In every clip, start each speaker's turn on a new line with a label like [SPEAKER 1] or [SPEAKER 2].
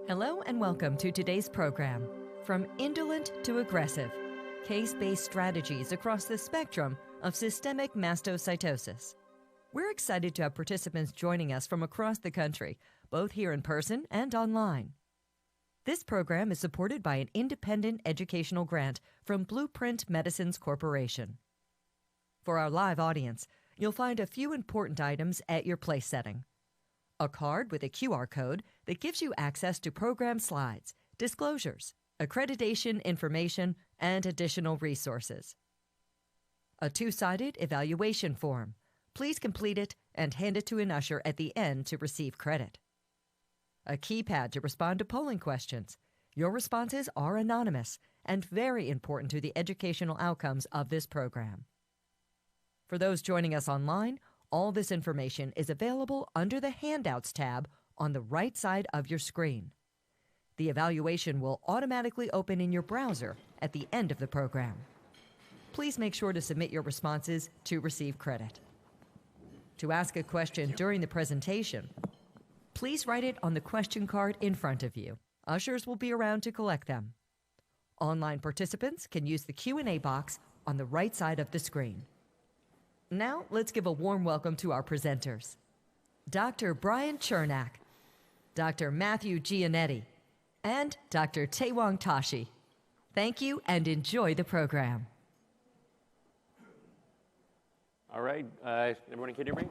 [SPEAKER 1] Hello and welcome to today's program, From Indolent to Aggressive, Case-Based Strategies Across the Spectrum of Systemic Mastocytosis. We're excited to have participants joining us from across the country, both here in person and online. This program is supported by an independent educational grant from Blueprint Medicines Corporation. For our live audience, you'll find a few important items at your place setting. A card with a QR code that gives you access to program slides, disclosures, accreditation information, and additional resources. A two-sided evaluation form. Please complete it and hand it to an usher at the end to receive credit. A keypad to respond to polling questions. Your responses are anonymous and very important to the educational outcomes of this program. For those joining us online, all this information is available under the Handouts tab on the right side of your screen. The evaluation will automatically open in your browser at the end of the program. Please make sure to submit your responses to receive credit. To ask a question during the presentation, please write it on the question card in front of you. Ushers will be around to collect them. Online participants can use the Q&A box on the right side of the screen. Now, let's give a warm welcome to our presenters. Dr. Brian Chernak, Dr. Matthew Gianetti, and Dr. Taewong Tashi. Thank you and enjoy the program.
[SPEAKER 2] All right, everyone can hear me?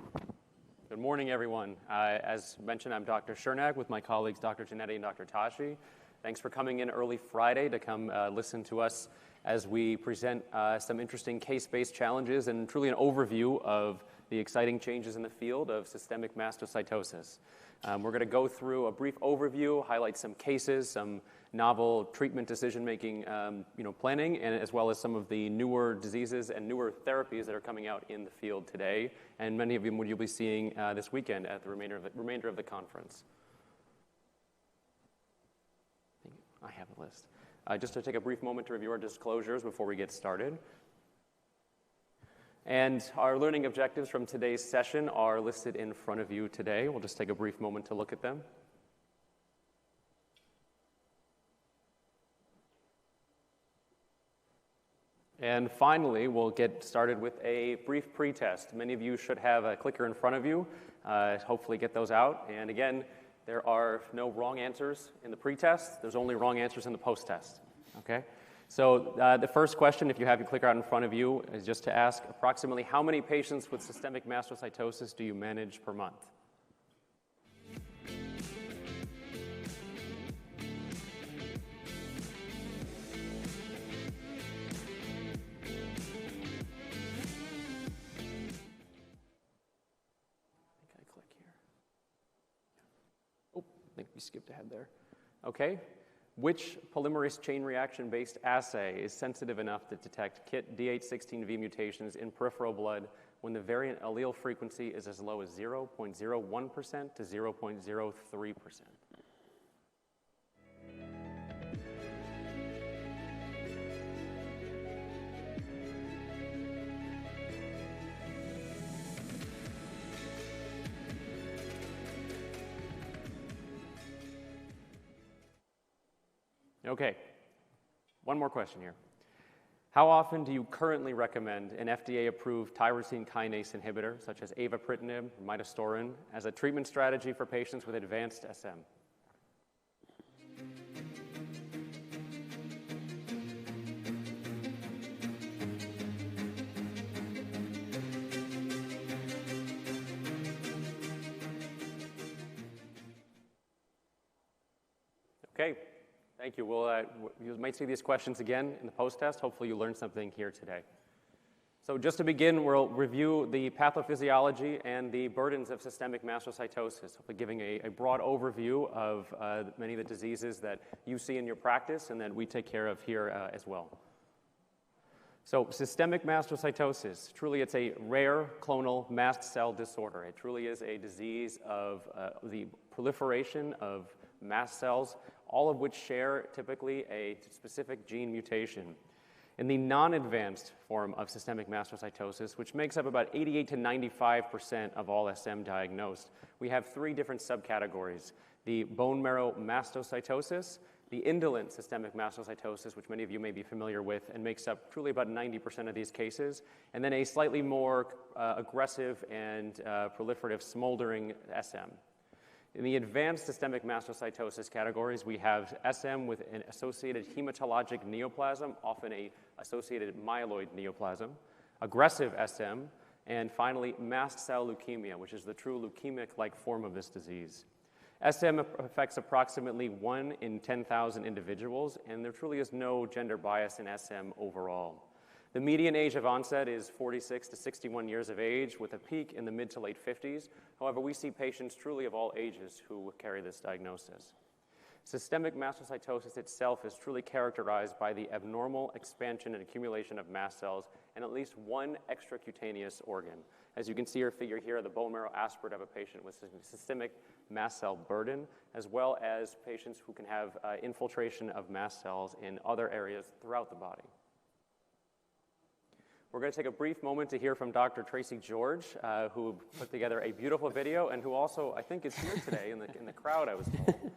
[SPEAKER 2] Good morning, everyone. As mentioned, I'm Dr. Chernak with my colleagues Dr. Gianetti and Dr. Tashi. Thanks for coming in early Friday to come listen to us as we present some interesting case-based challenges and truly an overview of the exciting changes in the field of systemic mastocytosis. We're going to go through a brief overview, highlight some cases, some novel treatment decision-making planning, and as well as some of the newer diseases and newer therapies that are coming out in the field today, and many of them you'll be seeing this weekend at the remainder of the conference. I have a list. Just to take a brief moment to review our disclosures before we get started. And our learning objectives from today's session are listed in front of you today. We'll just take a brief moment to look at them. And finally, we'll get started with a brief pretest. Many of you should have a clicker in front of you. Hopefully get those out. And again, there are no wrong answers in the pretest. There's only wrong answers in the post-test. Okay? So the first question, if you have your clicker out in front of you, is just to ask approximately how many patients with systemic mastocytosis do you manage per month? I think we skipped ahead there. Okay. Which polymerase chain reaction-based assay is sensitive enough to detect KIT D816V mutations in peripheral blood when the variant allele frequency is as low as 0.01% to 0.03%? Okay, one more question here. How often do you currently recommend an FDA-approved tyrosine kinase inhibitor, such as avapritinib or midostaurin, as a treatment strategy for patients with advanced SM? Okay. Thank you. You might see these questions again in the post-test. Hopefully you learned something here today. So just to begin, we'll review the pathophysiology and the burdens of systemic mastocytosis, hopefully giving a broad overview of many of the diseases that you see in your practice and that we take care of here as well. So systemic mastocytosis, truly it's a rare clonal mast cell disorder. It truly is a disease of the proliferation of mast cells, all of which share typically a specific gene mutation. In the non-advanced form of systemic mastocytosis, which makes up about 88 to 95% of all SM diagnosed, we have three different subcategories. the bone marrow mastocytosis, the indolent systemic mastocytosis, which many of you may be familiar with and makes up truly about 90% of these cases, and then a slightly more aggressive and proliferative smoldering SM. In the advanced systemic mastocytosis categories, we have SM with an associated hematologic neoplasm, often a associated myeloid neoplasm, aggressive SM, and finally mast cell leukemia, which is the true leukemic-like form of this disease. SM affects approximately 1 in 10,000 individuals, and there truly is no gender bias in SM overall. The median age of onset is 46 to 61 years of age, with a peak in the mid to late 50s. However, we see patients truly of all ages who carry this diagnosis. Systemic mastocytosis itself is truly characterized by the abnormal expansion and accumulation of mast cells in at least one extracutaneous organ. As you can see or figure here, the bone marrow aspirate of a patient with systemic mast cell burden, as well as patients who can have infiltration of mast cells in other areas throughout the body. We're going to take a brief moment to hear from Dr. Tracy George, who put together a beautiful video and who also, I think, is here today in the crowd, I was told.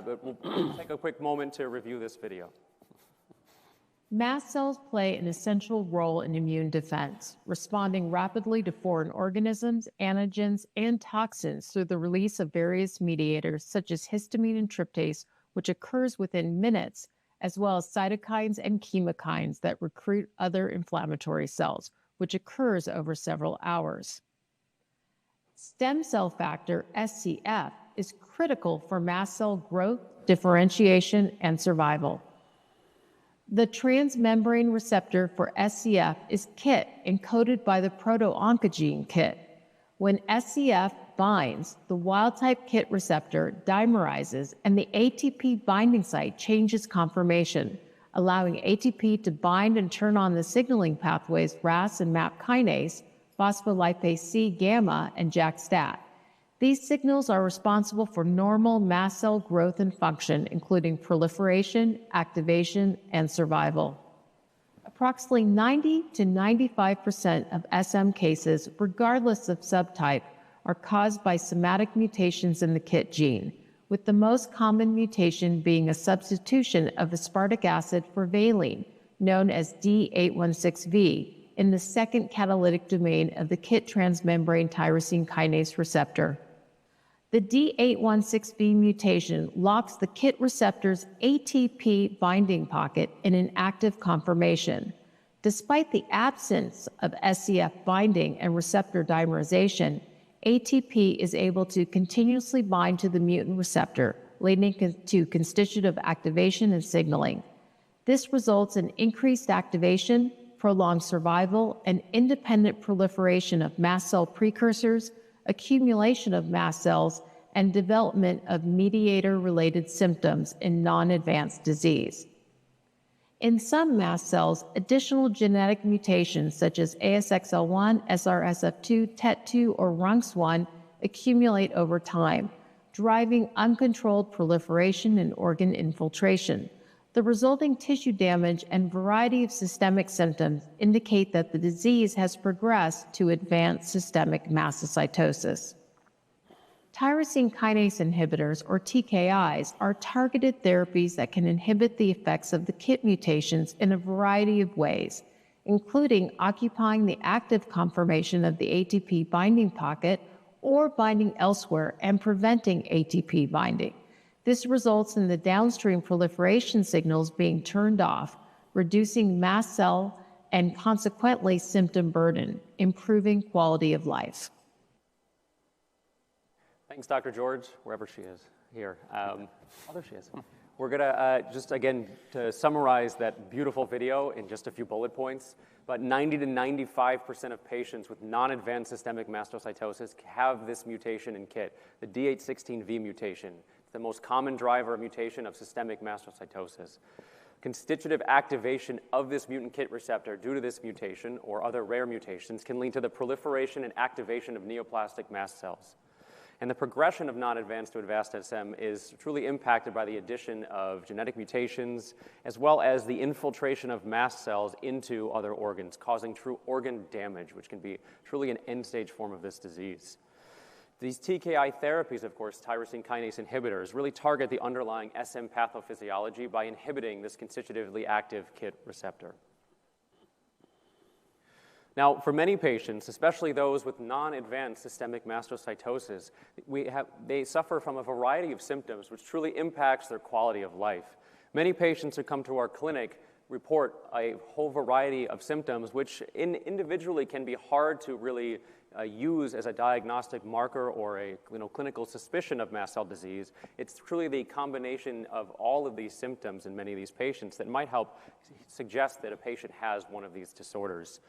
[SPEAKER 2] But we'll take a quick moment to review this video.
[SPEAKER 3] Mast cells play an essential role in immune defense, responding rapidly to foreign organisms, antigens, and toxins through the release of various mediators such as histamine and tryptase, which occurs within minutes, as well as cytokines and chemokines that recruit other inflammatory cells, which occurs over several hours. Stem cell factor, SCF, is critical for mast cell growth, differentiation, and survival. The transmembrane receptor for SCF is KIT, encoded by the proto-oncogene KIT. When SCF binds, the wild-type KIT receptor dimerizes, and the ATP binding site changes conformation, allowing ATP to bind and turn on the signaling pathways RAS and MAP kinase, phospholipase C gamma, and JAK-STAT. These signals are responsible for normal mast cell growth and function, including proliferation, activation, and survival. Approximately 90 to 95% of SM cases, regardless of subtype, are caused by somatic mutations in the KIT gene, with the most common mutation being a substitution of aspartic acid for valine, known as D816V, in the second catalytic domain of the KIT transmembrane tyrosine kinase receptor. The D816V mutation locks the KIT receptor's ATP binding pocket in an active conformation. Despite the absence of SCF binding and receptor dimerization, ATP is able to continuously bind to the mutant receptor, leading to constitutive activation and signaling. This results in increased activation, prolonged survival, and independent proliferation of mast cell precursors, accumulation of mast cells, and development of mediator-related symptoms in non-advanced disease. In some mast cells, additional genetic mutations such as ASXL1, SRSF2, TET2, or RUNX1 accumulate over time, driving uncontrolled proliferation and organ infiltration. The resulting tissue damage and variety of systemic symptoms indicate that the disease has progressed to advanced systemic mastocytosis. Tyrosine kinase inhibitors, or TKIs, are targeted therapies that can inhibit the effects of the KIT mutations in a variety of ways, including occupying the active conformation of the ATP binding pocket or binding elsewhere and preventing ATP binding. This results in the downstream proliferation signals being turned off, reducing mast cell and consequently symptom burden, improving quality of life.
[SPEAKER 2] Thanks, Dr. George, wherever she is here. There she is. We're going to just, again, to summarize that beautiful video in just a few bullet points, but 90 to 95% of patients with non-advanced systemic mastocytosis have this mutation in KIT, the D816V mutation. It's the most common driver of mutation of systemic mastocytosis. Constitutive activation of this mutant KIT receptor due to this mutation or other rare mutations can lead to the proliferation and activation of neoplastic mast cells. And the progression of non-advanced to advanced SM is truly impacted by the addition of genetic mutations, as well as the infiltration of mast cells into other organs, causing true organ damage, which can be truly an end-stage form of this disease. These TKI therapies, of course, tyrosine kinase inhibitors, really target the underlying SM pathophysiology by inhibiting this constitutively active KIT receptor. Now, for many patients, especially those with non-advanced systemic mastocytosis, they suffer from a variety of symptoms which truly impacts their quality of life. Many patients who come to our clinic report a whole variety of symptoms which individually can be hard to really use as a diagnostic marker or a clinical suspicion of mast cell disease. It's truly the combination of all of these symptoms in many of these patients that might help suggest that a patient has one of these disorders.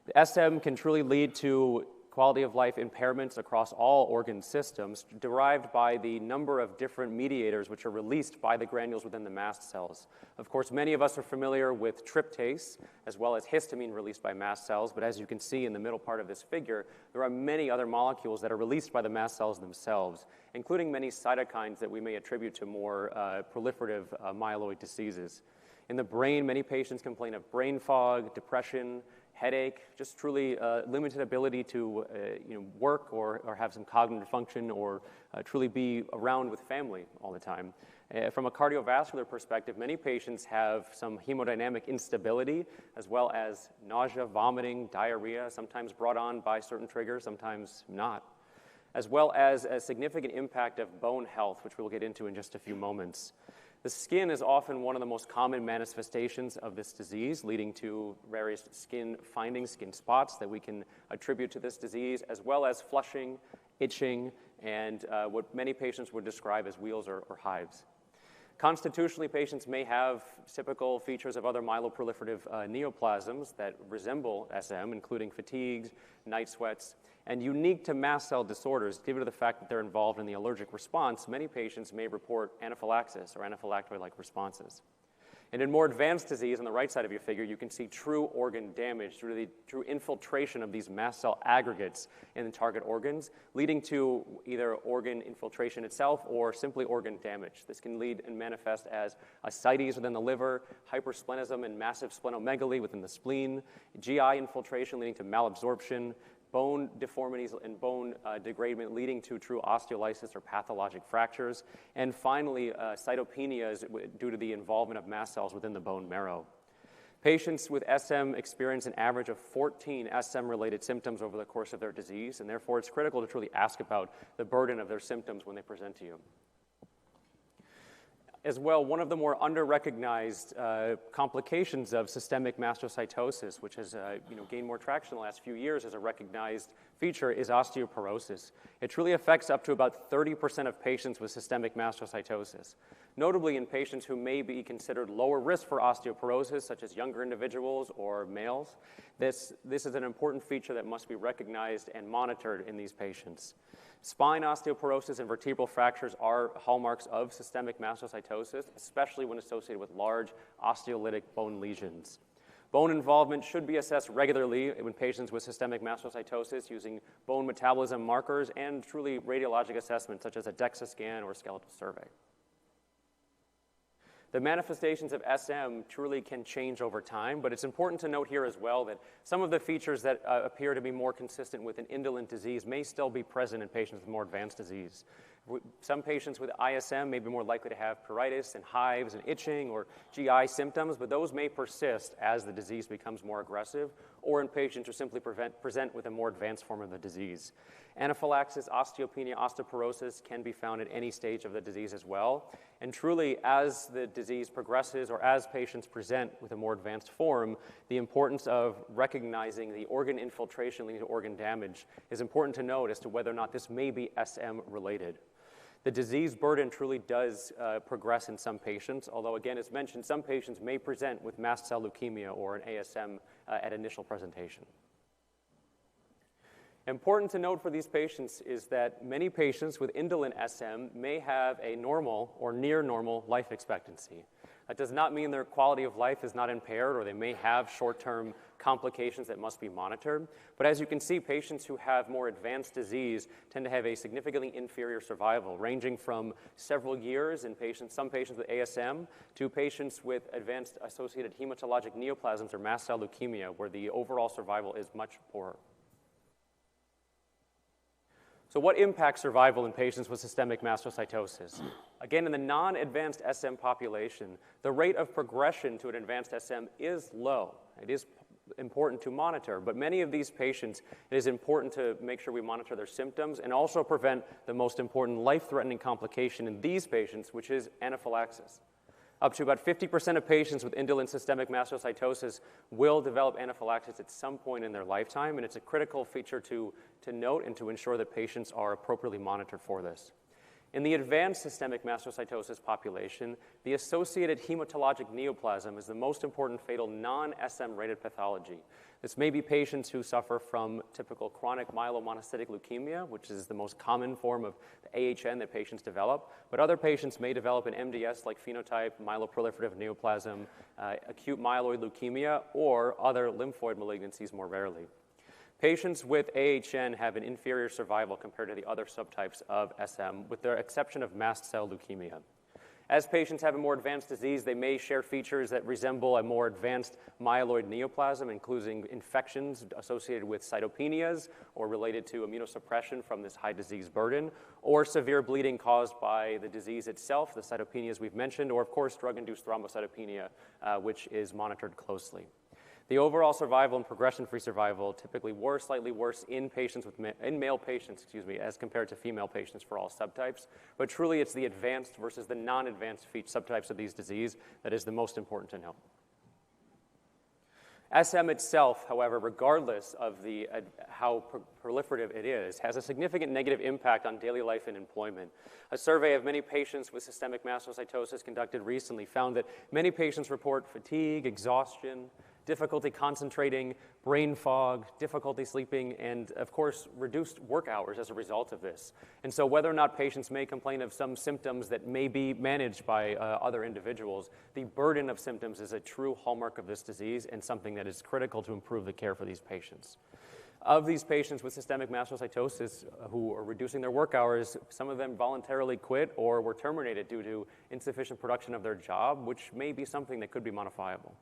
[SPEAKER 2] The SM can truly lead to quality of life impairments across all organ systems derived by the number of different mediators which are released by the granules within the mast cells. Of course, many of us are familiar with tryptase as well as histamine released by mast cells, but as you can see in the middle part of this figure, there are many other molecules that are released by the mast cells themselves, including many cytokines that we may attribute to more proliferative myeloid diseases. In the brain, many patients complain of brain fog, depression, headache, just truly limited ability to work or have some cognitive function or truly be around with family all the time. From a cardiovascular perspective, many patients have some hemodynamic instability as well as nausea, vomiting, diarrhea, sometimes brought on by certain triggers, sometimes not, as well as a significant impact of bone health, which we'll get into in just a few moments. The skin is often one of the most common manifestations of this disease, leading to various skin findings, skin spots that we can attribute to this disease, as well as flushing, itching, and what many patients would describe as wheals or hives. Constitutionally, patients may have typical features of other myeloproliferative neoplasms that resemble SM, including fatigues, night sweats, and unique to mast cell disorders, due to the fact that they're involved in the allergic response, many patients may report anaphylaxis or anaphylactoid-like responses. And in more advanced disease, on the right side of your figure, you can see true organ damage through infiltration of these mast cell aggregates in the target organs, leading to either organ infiltration itself or simply organ damage. This can lead and manifest as ascites within the liver, hypersplenism and massive splenomegaly within the spleen, GI infiltration leading to malabsorption, bone deformities and bone degradation leading to true osteolysis or pathologic fractures, and finally cytopenias due to the involvement of mast cells within the bone marrow. Patients with SM experience an average of 14 SM-related symptoms over the course of their disease, and therefore it's critical to truly ask about the burden of their symptoms when they present to you. As well, one of the more under-recognized complications of systemic mastocytosis, which has gained more traction in the last few years as a recognized feature, is osteoporosis. It truly affects up to about 30% of patients with systemic mastocytosis. Notably in patients who may be considered lower risk for osteoporosis, such as younger individuals or males, this is an important feature that must be recognized and monitored in these patients. Spine osteoporosis and vertebral fractures are hallmarks of systemic mastocytosis, especially when associated with large osteolytic bone lesions. Bone involvement should be assessed regularly in patients with systemic mastocytosis using bone metabolism markers and truly radiologic assessments such as a DEXA scan or skeletal survey. The manifestations of SM truly can change over time, but it's important to note here as well that some of the features that appear to be more consistent with an indolent disease may still be present in patients with more advanced disease. Some patients with ISM may be more likely to have pruritus and hives and itching or GI symptoms, but those may persist as the disease becomes more aggressive or in patients who simply present with a more advanced form of the disease. Anaphylaxis, osteopenia, osteoporosis can be found at any stage of the disease as well. And truly, as the disease progresses or as patients present with a more advanced form, the importance of recognizing the organ infiltration leading to organ damage is important to note as to whether or not this may be SM-related. The disease burden truly does progress in some patients, although again, as mentioned, some patients may present with mast cell leukemia or an ASM at initial presentation. Important to note for these patients is that many patients with indolent SM may have a normal or near normal life expectancy. That does not mean their quality of life is not impaired or they may have short-term complications that must be monitored. But as you can see, patients who have more advanced disease tend to have a significantly inferior survival, ranging from several years in some patients with ASM to patients with advanced associated hematologic neoplasms or mast cell leukemia, where the overall survival is much poorer. So what impacts survival in patients with systemic mastocytosis? Again, in the non-advanced SM population, the rate of progression to an advanced SM is low. It is important to monitor, but many of these patients, it is important to make sure we monitor their symptoms and also prevent the most important life-threatening complication in these patients, which is anaphylaxis. Up to about 50% of patients with indolent systemic mastocytosis will develop anaphylaxis at some point in their lifetime, and it's a critical feature to note and to ensure that patients are appropriately monitored for this. In the advanced systemic mastocytosis population, the associated hematologic neoplasm is the most important fatal non-SM rated pathology. This may be patients who suffer from typical chronic myelomonocytic leukemia, which is the most common form of the AHN that patients develop, but other patients may develop an MDS-like phenotype, myeloproliferative neoplasm, acute myeloid leukemia, or other lymphoid malignancies more rarely. Patients with AHN have an inferior survival compared to the other subtypes of SM, with the exception of mast cell leukemia. As patients have a more advanced disease, they may share features that resemble a more advanced myeloid neoplasm, including infections associated with cytopenias or related to immunosuppression from this high disease burden, or severe bleeding caused by the disease itself, the cytopenias we've mentioned, or of course drug-induced thrombocytopenia, which is monitored closely. The overall survival and progression-free survival typically slightly worse in patients in male patients, as compared to female patients for all subtypes. But truly, it's the advanced versus the non-advanced subtypes of these disease that is the most important to know. SM itself, however, regardless of how proliferative it is, has a significant negative impact on daily life and employment. A survey of many patients with systemic mastocytosis conducted recently found that many patients report fatigue, exhaustion, difficulty concentrating, brain fog, difficulty sleeping, and of course, reduced work hours as a result of this. And so whether or not patients may complain of some symptoms that may be managed by other individuals, the burden of symptoms is a true hallmark of this disease and something that is critical to improve the care for these patients. Of these patients with systemic mastocytosis who are reducing their work hours, some of them voluntarily quit or were terminated due to insufficient production of their job, which may be something that could be modifiable.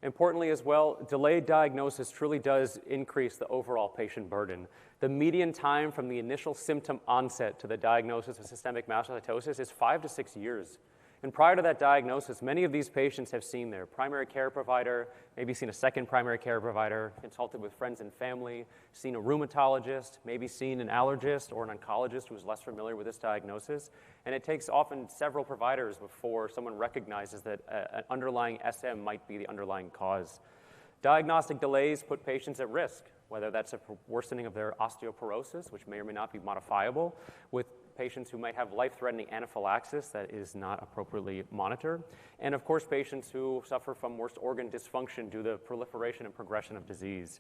[SPEAKER 2] Importantly as well, delayed diagnosis truly does increase the overall patient burden. The median time from the initial symptom onset to the diagnosis of systemic mastocytosis is 5 to 6 years. And prior to that diagnosis, many of these patients have seen their primary care provider, maybe seen a second primary care provider, consulted with friends and family, seen a rheumatologist, maybe seen an allergist or an oncologist who is less familiar with this diagnosis. And it takes often several providers before someone recognizes that an underlying SM might be the underlying cause. Diagnostic delays put patients at risk, whether that's a worsening of their osteoporosis, which may or may not be modifiable, with patients who might have life-threatening anaphylaxis that is not appropriately monitored, and of course patients who suffer from worse organ dysfunction due to the proliferation and progression of disease.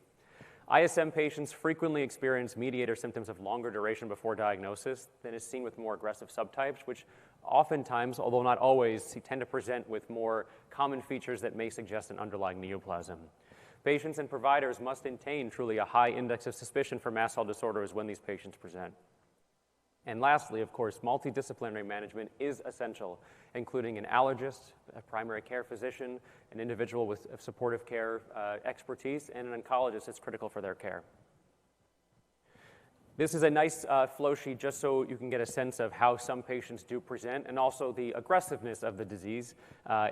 [SPEAKER 2] ISM patients frequently experience mediator symptoms of longer duration before diagnosis than is seen with more aggressive subtypes, which oftentimes, although not always, tend to present with more common features that may suggest an underlying neoplasm. Patients and providers must maintain truly a high index of suspicion for mast cell disorders when these patients present. And lastly, of course, multidisciplinary management is essential, including an allergist, a primary care physician, an individual with supportive care expertise, and an oncologist is critical for their care. This is a nice flow sheet just so you can get a sense of how some patients do present and also the aggressiveness of the disease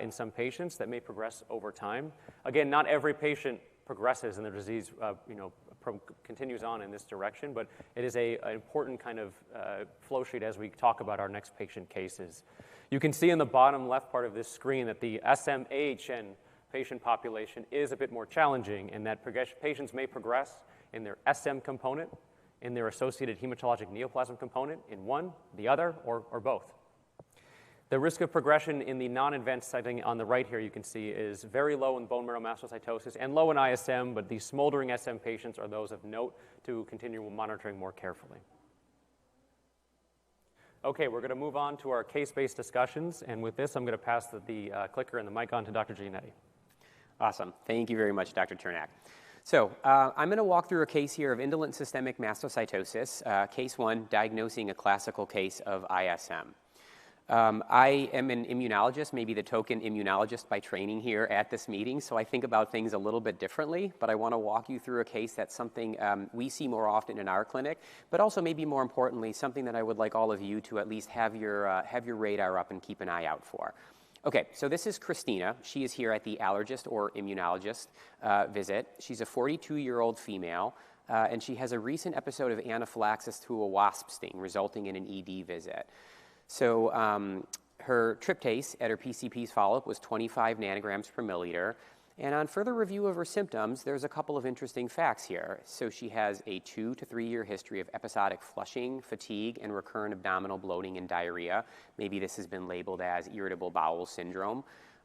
[SPEAKER 2] in some patients that may progress over time. Again, not every patient progresses and the disease continues on in this direction, but it is an important kind of flow sheet as we talk about our next patient cases. You can see in the bottom left part of this screen that the SM-AHN patient population is a bit more challenging in that patients may progress in their SM component, in their associated hematologic neoplasm component, in one, the other, or both. The risk of progression in the non-advanced setting on the right here you can see is very low in bone marrow mastocytosis and low in ISM, but these smoldering SM patients are those of note to continue monitoring more carefully. Okay, we're going to move on to our case-based discussions, and with this I'm going to pass the clicker and the mic on to Dr. Giannetti.
[SPEAKER 4] Awesome. Thank you very much, Dr. Chernak. So I'm going to walk through a case here of indolent systemic mastocytosis, case 1, diagnosing a classical case of ISM. I am an immunologist, maybe the token immunologist by training here at this meeting, so I think about things a little bit differently, but I want to walk you through a case that's something we see more often in our clinic, but also maybe more importantly, something that I would like all of you to at least have your radar up and keep an eye out for. Okay, so this is Christina. She is here at the allergist or immunologist visit. She's a 42-year-old female, and she has a recent episode of anaphylaxis to a wasp sting, resulting in an ED visit. So her tryptase at her PCP's follow-up was 25 nanograms per milliliter. And on further review of her symptoms, there's a couple of interesting facts here. So she has a 2 to 3 year history of episodic flushing, fatigue, and recurrent abdominal bloating and diarrhea. Maybe this has been labeled as irritable bowel syndrome.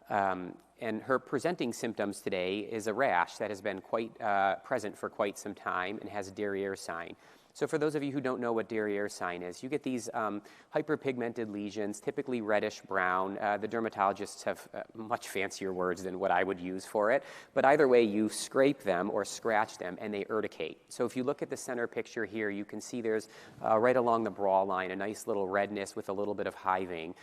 [SPEAKER 4] And her presenting symptoms today is a rash that has been quite present for quite some time and has a derriere sign. So for those of you who don't know what derriere sign is, you get these hyperpigmented lesions, typically reddish brown. The dermatologists have much fancier words than what I would use for it. But either way, you scrape them or scratch them, and they urticate. So if you look at the center picture here, you can see there's right along the brow line a nice little redness with a little bit of hiving.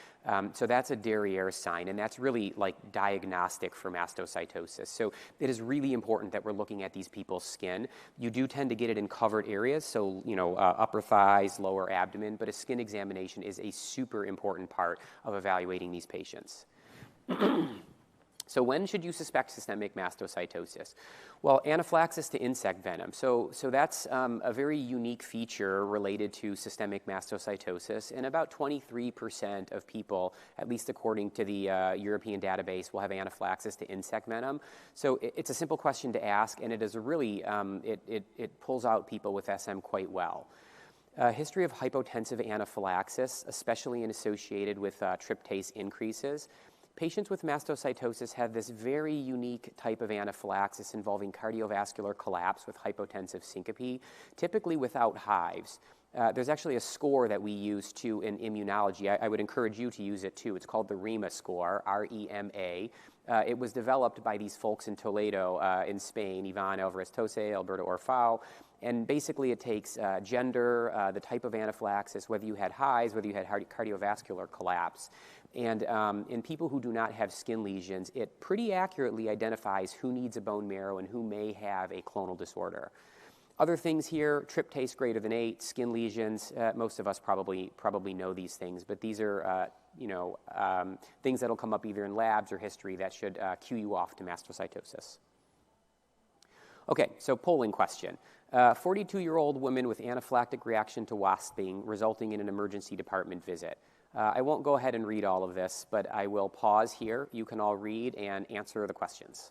[SPEAKER 4] So that's a derriere sign, and that's really like diagnostic for mastocytosis. So it is really important that we're looking at these people's skin. You do tend to get it in covered areas, so upper thighs, lower abdomen, but a skin examination is a super important part of evaluating these patients. So when should you suspect systemic mastocytosis? Well, anaphylaxis to insect venom. So that's a very unique feature related to systemic mastocytosis. And about 23% of people, at least according to the European database, will have anaphylaxis to insect venom. So it's a simple question to ask, and it is a really, it pulls out people with SM quite well. History of hypotensive anaphylaxis, especially associated with tryptase increases. Patients with mastocytosis have this very unique type of anaphylaxis involving cardiovascular collapse with hypotensive syncope, typically without hives. There's actually a score that we use too in immunology. I would encourage you to use it too. It's called the REMA score, R-E-M-A. It was developed by these folks in Toledo in Spain, Ivan Alvarez-Tose, Alberto Orfao. And basically it takes gender, the type of anaphylaxis, whether you had hives, whether you had cardiovascular collapse. And in people who do not have skin lesions, it pretty accurately identifies who needs a bone marrow and who may have a clonal disorder. Other things here, tryptase greater than 8, skin lesions, most of us probably know these things, but these are things that will come up either in labs or history that should cue you off to mastocytosis. Okay, so polling question. 42-year-old woman with anaphylactic reaction to wasp sting resulting in an emergency department visit. I won't go ahead and read all of this, but I will pause here. You can all read and answer the questions.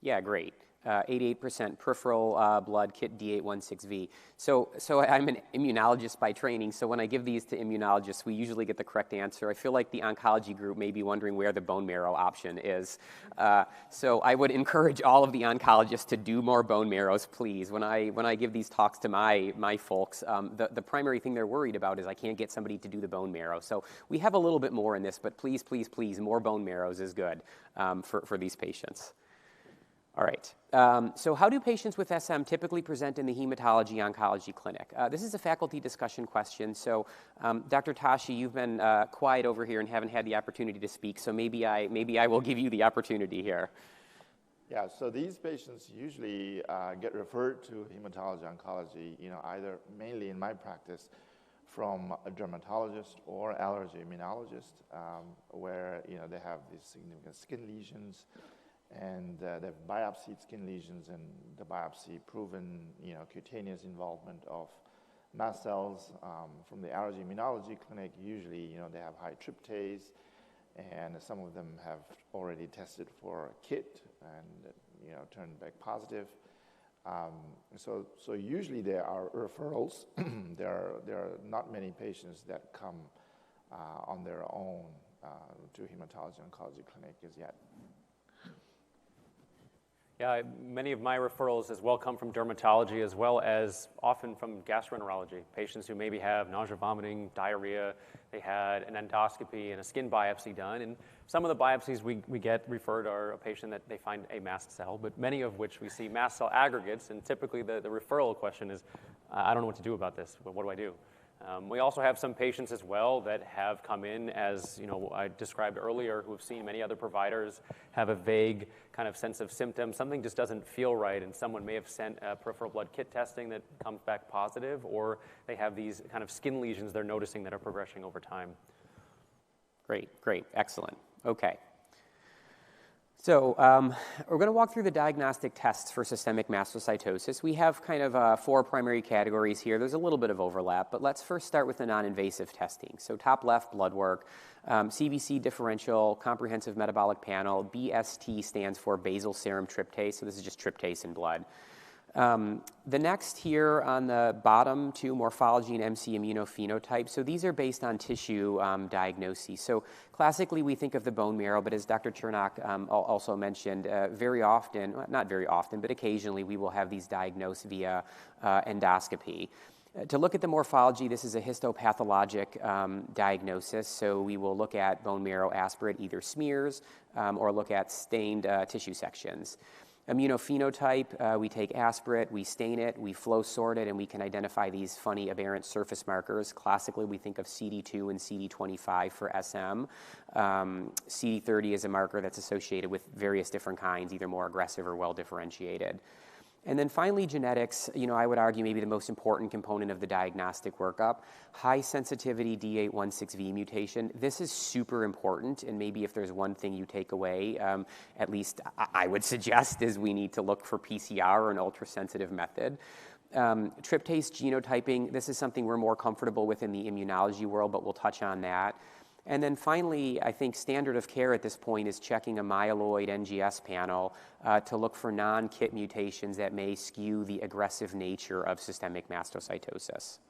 [SPEAKER 4] Yeah, great. 88% peripheral blood, KIT D816V. So I'm an immunologist by training, so when I give these to immunologists, we usually get the correct answer. I feel like the oncology group may be wondering where the bone marrow option is. So I would encourage all of the oncologists to do more bone marrows, please. When I give these talks to my folks, the primary thing they're worried about is I can't get somebody to do the bone marrow. So we have a little bit more in this, but please, please, please, more bone marrows is good for these patients. All right. So how do patients with SM typically present in the hematology-oncology clinic? This is a faculty discussion question. So Dr. Tashi, you've been quiet over here and haven't had the opportunity to speak, so maybe I will give you the opportunity here.
[SPEAKER 5] Yeah, so these patients usually get referred to hematology-oncology, either mainly in my practice from a dermatologist or allergy immunologist, where they have these significant skin lesions, and they've biopsied skin lesions, and the biopsy proven, cutaneous involvement of mast cells. From the allergy immunology clinic, usually, they have high tryptase, and some of them have already tested for KIT and, turned back positive. So usually there are referrals. There are not many patients that come on their own to hematology oncology clinic as yet.
[SPEAKER 2] Yeah, many of my referrals as well come from dermatology as well as often from gastroenterology. Patients who maybe have nausea, vomiting, diarrhea, they had an endoscopy and a skin biopsy done. And some of the biopsies we get referred are a patient that they find a mast cell, but many of which we see mast cell aggregates. And typically the referral question is, I don't know what to do about this, but what do I do? We also have some patients as well that have come in as, I described earlier, who have seen many other providers, have a vague kind of sense of symptoms. Something just doesn't feel right, and someone may have sent peripheral blood kit testing that comes back positive, or they have these kind of skin lesions they're noticing that are progressing over time.
[SPEAKER 4] Great, excellent. Okay. So we're going to walk through the diagnostic tests for systemic mastocytosis. We have kind of 4 primary categories here. There's a little bit of overlap, but let's first start with the non-invasive testing. So top left, blood work, CBC differential, comprehensive metabolic panel. BST stands for basal serum tryptase, so this is just tryptase in blood. The next here on the bottom 2, morphology and MC immunophenotype. So these are based on tissue diagnoses. So classically, we think of the bone marrow, but as Dr. Chernak also mentioned, very often, not very often, but occasionally we will have these diagnosed via endoscopy. To look at the morphology, this is a histopathologic diagnosis. So we will look at bone marrow aspirate, either smears or look at stained tissue sections. Immunophenotype, we take aspirate, we stain it, we flow sort it, and we can identify these funny aberrant surface markers. Classically, we think of CD2 and CD25 for SM. CD30 is a marker that's associated with various different kinds, either more aggressive or well-differentiated. And then finally, genetics, I would argue maybe the most important component of the diagnostic workup, high sensitivity D816V mutation. This is super important, and maybe if there's one thing you take away, at least I would suggest, is we need to look for PCR or an ultrasensitive method. Tryptase genotyping, this is something we're more comfortable with in the immunology world, but we'll touch on that. And then finally, I think standard of care at this point is checking a myeloid NGS panel to look for non-KIT mutations that may skew the aggressive nature of systemic mastocytosis.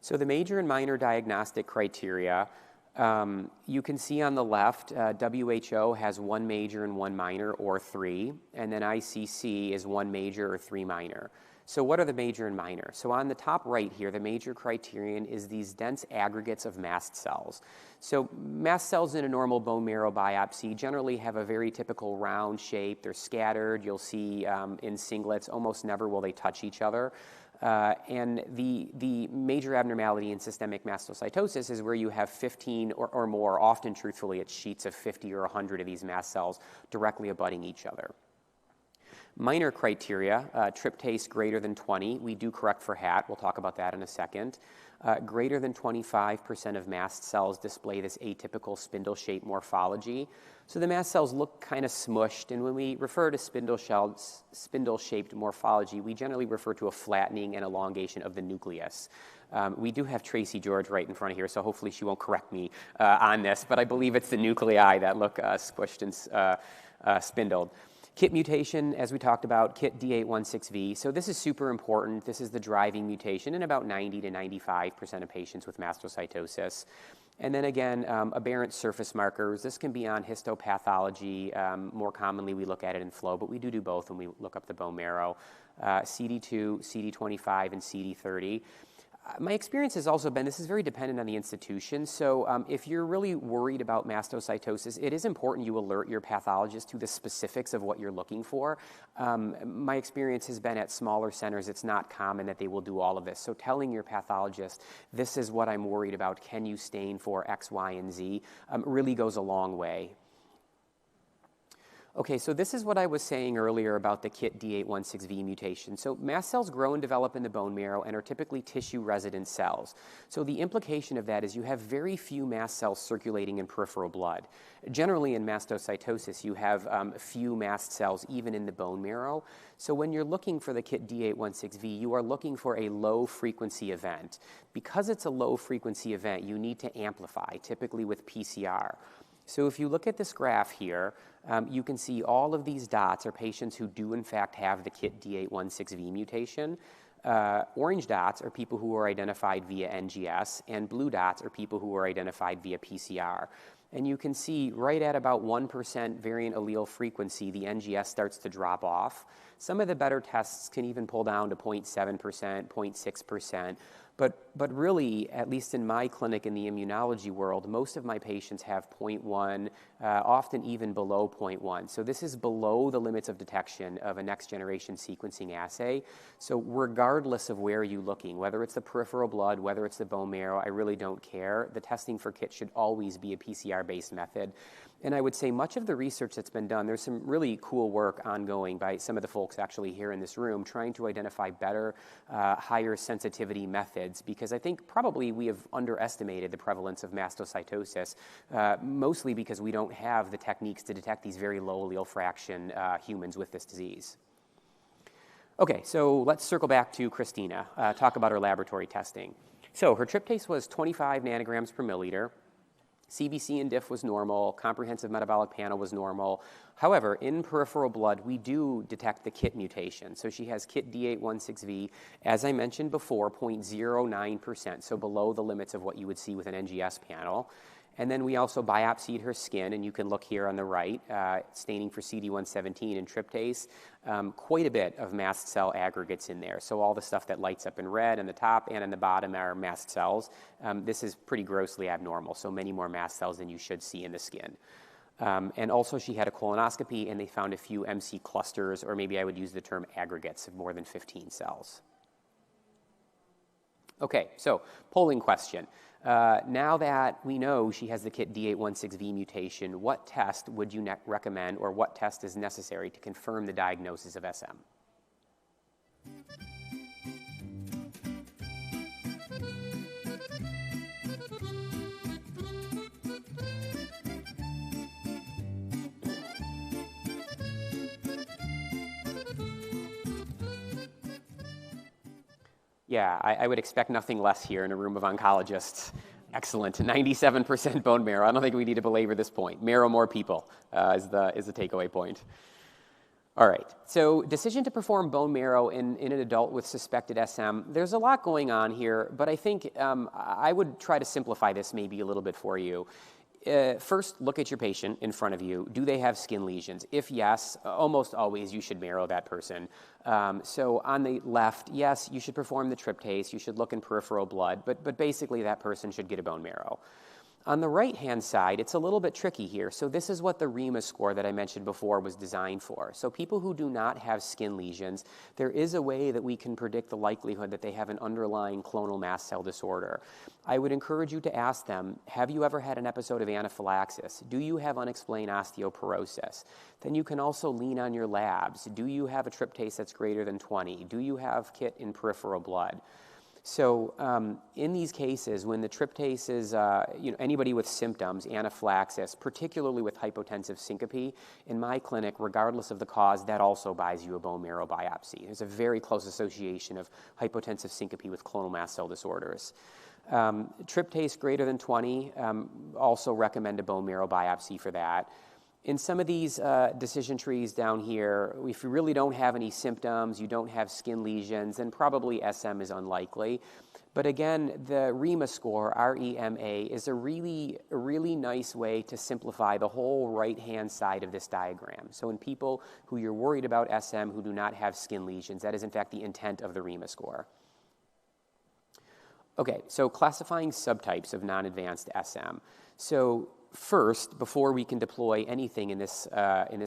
[SPEAKER 4] So the major and minor diagnostic criteria, you can see on the left, WHO has 1 major and 1 minor or 3, and then ICC is 1 major or 3 minor. So what are the major and minor? So on the top right here, the major criterion is these dense aggregates of mast cells. So mast cells in a normal bone marrow biopsy generally have a very typical round shape. They're scattered. You'll see in singlets, almost never will they touch each other. And the major abnormality in systemic mastocytosis is where you have 15 or more, often truthfully it's sheets of 50 or 100 of these mast cells directly abutting each other. Minor criteria, tryptase greater than 20. We do correct for HAT. We'll talk about that in a second. Greater than 25% of mast cells display this atypical spindle-shaped morphology. So the mast cells look kind of smushed, and when we refer to spindle-shaped morphology, we generally refer to a flattening and elongation of the nucleus. We do have Tracy George right in front of here, so hopefully she won't correct me on this, but I believe it's the nuclei that look squished and spindled. KIT mutation, as we talked about, KIT D816V. So this is super important. This is the driving mutation in about 90 to 95% of patients with mastocytosis. And then again, aberrant surface markers. This can be on histopathology. More commonly, we look at it in flow, but we do both when we look up the bone marrow. CD2, CD25, and CD30. My experience has also been, this is very dependent on the institution, so if you're really worried about mastocytosis, it is important you alert your pathologist to the specifics of what you're looking for. My experience has been at smaller centers, it's not common that they will do all of this, so telling your pathologist, this is what I'm worried about, can you stain for X, Y, and Z, really goes a long way. Okay, so this is what I was saying earlier about the KIT D816V mutation. So mast cells grow and develop in the bone marrow and are typically tissue-resident cells. So the implication of that is you have very few mast cells circulating in peripheral blood. Generally in mastocytosis, you have few mast cells even in the bone marrow. So when you're looking for the KIT D816V, you are looking for a low-frequency event. Because it's a low-frequency event, you need to amplify, typically with PCR. So if you look at this graph here, you can see all of these dots are patients who do in fact have the KIT D816V mutation. Orange dots are people who are identified via NGS, and blue dots are people who are identified via PCR. And you can see right at about 1% variant allele frequency, the NGS starts to drop off. Some of the better tests can even pull down to 0.7%, 0.6%. But really, at least in my clinic in the immunology world, most of my patients have 0.1, often even below 0.1. So this is below the limits of detection of a next-generation sequencing assay. So regardless of where you're looking, whether it's the peripheral blood, whether it's the bone marrow, I really don't care. The testing for KIT should always be a PCR-based method. And I would say much of the research that's been done, there's some really cool work ongoing by some of the folks actually here in this room trying to identify better, higher sensitivity methods, because I think probably we have underestimated the prevalence of mastocytosis, mostly because we don't have the techniques to detect these very low allele fraction humans with this disease. Okay, so let's circle back to Christina, talk about her laboratory testing. So her tryptase was 25 nanograms per milliliter. CBC and diff was normal, comprehensive metabolic panel was normal. However, in peripheral blood, we do detect the KIT mutation. So she has KIT D816V, as I mentioned before, 0.09%, so below the limits of what you would see with an NGS panel. And then we also biopsied her skin, and you can look here on the right, staining for CD117 and tryptase, quite a bit of mast cell aggregates in there. So all the stuff that lights up in red on the top and on the bottom are mast cells. This is pretty grossly abnormal, so many more mast cells than you should see in the skin. And also she had a colonoscopy, and they found a few MC clusters, or maybe I would use the term aggregates of more than 15 cells. Okay, so polling question. Now that we know she has the KIT D816V mutation, what test would you recommend, or what test is necessary to confirm the diagnosis of SM? Yeah, I would expect nothing less here in a room of oncologists. Excellent, 97% bone marrow. I don't think we need to belabor this point. Marrow more people is the takeaway point. All right, so decision to perform bone marrow in an adult with suspected SM. There's a lot going on here, but I think I would try to simplify this maybe a little bit for you. First, look at your patient in front of you. Do they have skin lesions? If yes, almost always you should marrow that person. So on the left, yes, you should perform the tryptase. You should look in peripheral blood, but basically that person should get a bone marrow. On the right-hand side, it's a little bit tricky here. So this is what the REMA score that I mentioned before was designed for. So people who do not have skin lesions, there is a way that we can predict the likelihood that they have an underlying clonal mast cell disorder. I would encourage you to ask them, have you ever had an episode of anaphylaxis? Do you have unexplained osteoporosis? Then you can also lean on your labs. Do you have a tryptase that's greater than 20? Do you have KIT in peripheral blood? So in these cases, when the tryptase is, anybody with symptoms, anaphylaxis, particularly with hypotensive syncope, in my clinic, regardless of the cause, that also buys you a bone marrow biopsy. There's a very close association of hypotensive syncope with clonal mast cell disorders. Tryptase greater than 20, also recommend a bone marrow biopsy for that. In some of these decision trees down here, if you really don't have any symptoms, you don't have skin lesions, then probably SM is unlikely. But again, the REMA score, R-E-M-A, is a really nice way to simplify the whole right-hand side of this diagram. So in people who you're worried about SM who do not have skin lesions, that is in fact the intent of the REMA score. Okay, so classifying subtypes of non-advanced SM. So first, before we can deploy anything in this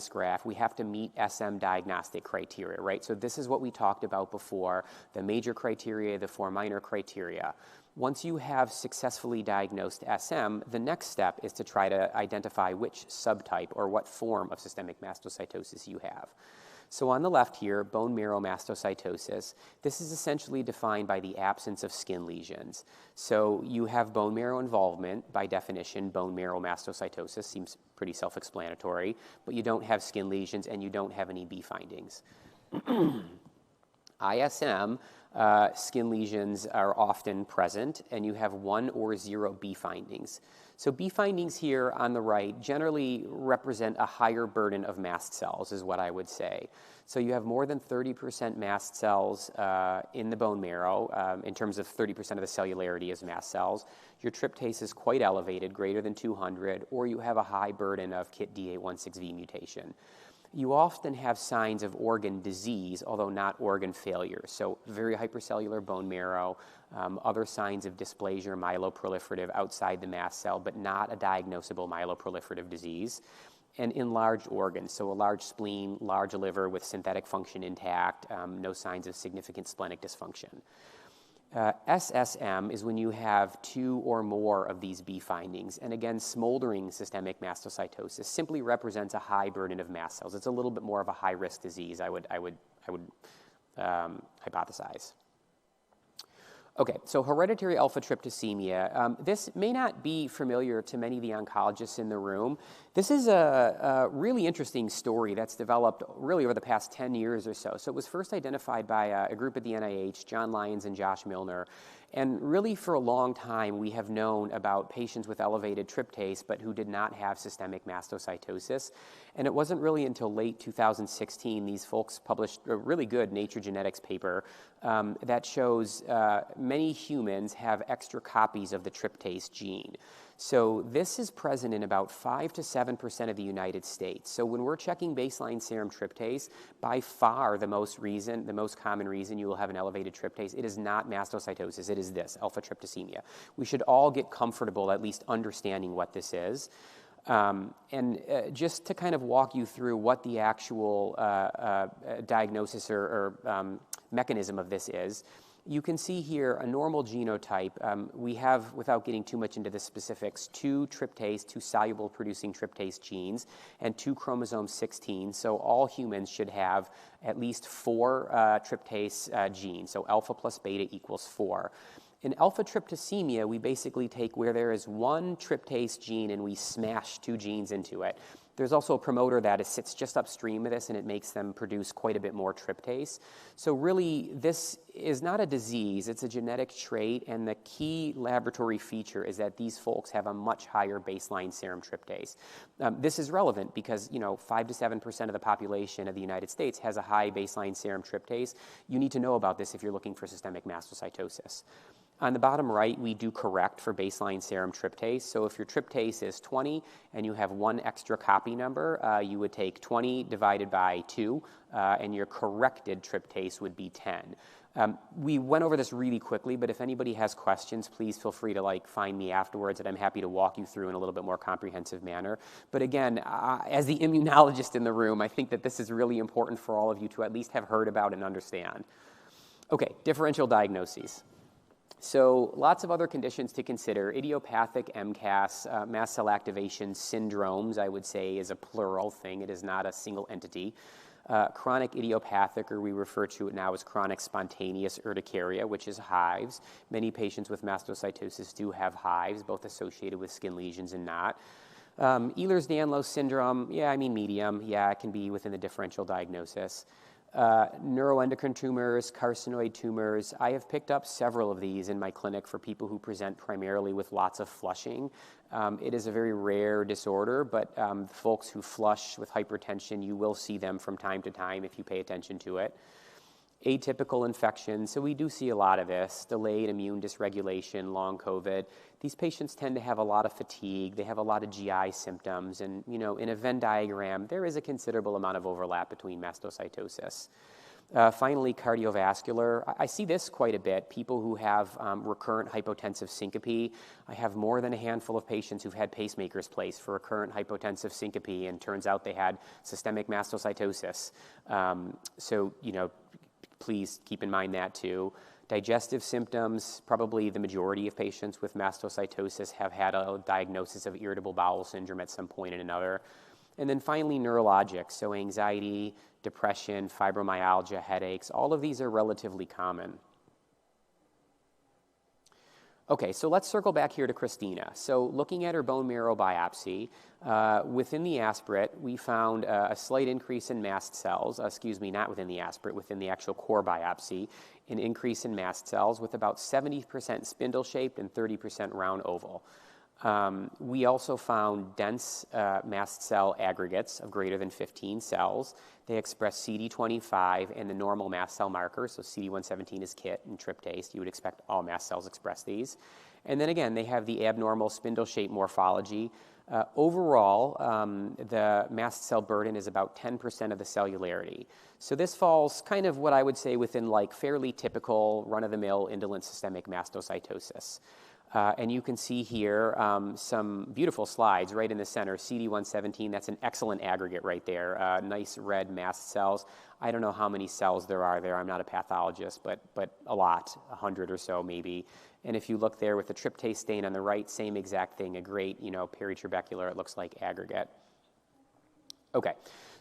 [SPEAKER 4] graph, we have to meet SM diagnostic criteria, right? So this is what we talked about before, the major criteria, the 4 minor criteria. Once you have successfully diagnosed SM, the next step is to try to identify which subtype or what form of systemic mastocytosis you have. So on the left here, bone marrow mastocytosis, this is essentially defined by the absence of skin lesions. So you have bone marrow involvement, by definition, bone marrow mastocytosis seems pretty self-explanatory, but you don't have skin lesions and you don't have any B findings. ISM, skin lesions are often present, and you have 1 or 0 B findings. So B findings here on the right generally represent a higher burden of mast cells, is what I would say. So you have more than 30% mast cells in the bone marrow, in terms of 30% of the cellularity is mast cells. Your tryptase is quite elevated, greater than 200, or you have a high burden of KIT D816V mutation. You often have signs of organ disease, although not organ failure. So very hypercellular bone marrow, other signs of dysplasia or myeloproliferative outside the mast cell, but not a diagnosable myeloproliferative disease. And enlarged organs, so a large spleen, large liver with synthetic function intact, no signs of significant splenic dysfunction. SSM is when you have 2 or more of these B findings. And again, smoldering systemic mastocytosis simply represents a high burden of mast cells. It's a little bit more of a high-risk disease, I would hypothesize. Okay, so hereditary alpha-tryptosemia. This may not be familiar to many of the oncologists in the room. This is a really interesting story that's developed really over the past 10 years or so. So it was first identified by a group at the NIH, John Lyons and Josh Milner. And really for a long time, we have known about patients with elevated tryptase, but who did not have systemic mastocytosis. And it wasn't really until late 2016, these folks published a really good Nature Genetics paper that shows many humans have extra copies of the tryptase gene. So this is present in about 5 to 7% of the United States. So when we're checking baseline serum tryptase, by far the most common reason you will have an elevated tryptase, it is not mastocytosis, it is this, alpha-tryptosemia. We should all get comfortable at least understanding what this is. Just to kind of walk you through what the actual diagnosis or mechanism of this is, you can see here a normal genotype. We have, without getting too much into the specifics, 2 soluble producing tryptase genes, and 2 chromosome 16. So all humans should have at least 4 tryptase genes. So alpha plus beta equals 4. In alpha-tryptosemia, we basically take where there is 1 tryptase gene and we smash 2 genes into it. There's also a promoter that sits just upstream of this, and it makes them produce quite a bit more tryptase. So really, this is not a disease, it's a genetic trait, and the key laboratory feature is that these folks have a much higher baseline serum tryptase. This is relevant because, 5 to 7% of the population of the United States has a high baseline serum tryptase. You need to know about this if you're looking for systemic mastocytosis. On the bottom right, we do correct for baseline serum tryptase. So if your tryptase is 20 and you have 1 extra copy number, you would take 20 divided by 2, and your corrected tryptase would be 10. We went over this really quickly, but if anybody has questions, please feel free to find me afterwards, and I'm happy to walk you through in a little bit more comprehensive manner. But again, as the immunologist in the room, I think that this is really important for all of you to at least have heard about and understand. Okay, differential diagnoses. So lots of other conditions to consider. Idiopathic MCAS, mast cell activation syndromes, I would say, is a plural thing. It is not a single entity. Chronic idiopathic, or we refer to it now as chronic spontaneous urticaria, which is hives. Many patients with mastocytosis do have hives, both associated with skin lesions and not. Ehlers-Danlos syndrome, medium. It can be within the differential diagnosis. Neuroendocrine tumors, carcinoid tumors. I have picked up several of these in my clinic for people who present primarily with lots of flushing. It is a very rare disorder, but folks who flush with hypertension, you will see them from time to time if you pay attention to it. Atypical infections, so we do see a lot of this. Delayed immune dysregulation, long COVID. These patients tend to have a lot of fatigue. They have a lot of GI symptoms. And, in a Venn diagram, there is a considerable amount of overlap between mastocytosis. Finally, cardiovascular. I see this quite a bit. People who have recurrent hypotensive syncope. I have more than a handful of patients who've had pacemakers placed for recurrent hypotensive syncope, and turns out they had systemic mastocytosis. Please keep in mind that too. Digestive symptoms, probably the majority of patients with mastocytosis have had a diagnosis of irritable bowel syndrome at some point or another. And then finally, neurologic, so anxiety, depression, fibromyalgia, headaches, all of these are relatively common. Okay, so let's circle back here to Christina. So looking at her bone marrow biopsy, within the aspirate, we found a slight increase in mast cells, not within the aspirate, within the actual core biopsy, an increase in mast cells with about 70% spindle-shaped and 30% round oval. We also found dense mast cell aggregates of greater than 15 cells. They express CD25 and the normal mast cell markers, so CD117 is KIT and tryptase. You would expect all mast cells express these. And then again, they have the abnormal spindle-shaped morphology. Overall, the mast cell burden is about 10% of the cellularity. So this falls kind of what I would say within like fairly typical run-of-the-mill indolent systemic mastocytosis. And you can see here some beautiful slides right in the center, CD117, that's an excellent aggregate right there, nice red mast cells. I don't know how many cells there are there, I'm not a pathologist, but a lot, 100 or so maybe. And if you look there with the tryptase stain on the right, same exact thing, a great, peritrabecular, it looks like aggregate. Okay,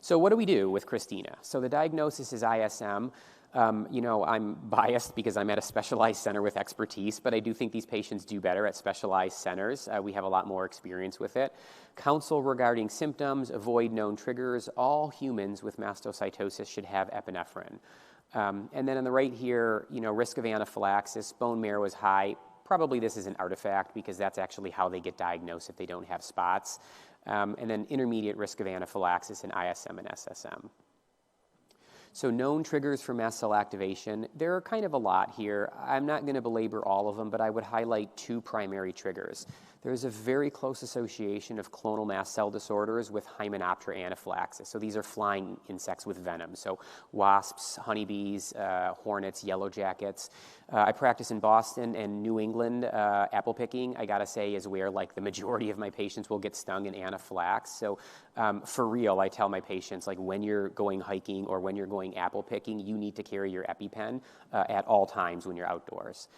[SPEAKER 4] so what do we do with Christina? So the diagnosis is ISM. I'm biased because I'm at a specialized center with expertise, but I do think these patients do better at specialized centers. We have a lot more experience with it. Counsel regarding symptoms, avoid known triggers. All humans with mastocytosis should have epinephrine. And then on the right here, risk of anaphylaxis, bone marrow is high. Probably this is an artifact because that's actually how they get diagnosed if they don't have spots. And then intermediate risk of anaphylaxis in ISM and SSM. So known triggers for mast cell activation, there are kind of a lot here. I'm not going to belabor all of them, but I would highlight two primary triggers. There's a very close association of clonal mast cell disorders with Hymenoptera anaphylaxis. So these are flying insects with venom. So wasps, honeybees, hornets, yellow jackets. I practice in Boston and New England. Apple picking, I gotta say, is where like the majority of my patients will get stung and anaphylax. So for real, I tell my patients, like when you're going hiking or when you're going apple picking, you need to carry your EpiPen at all times when you're outdoors.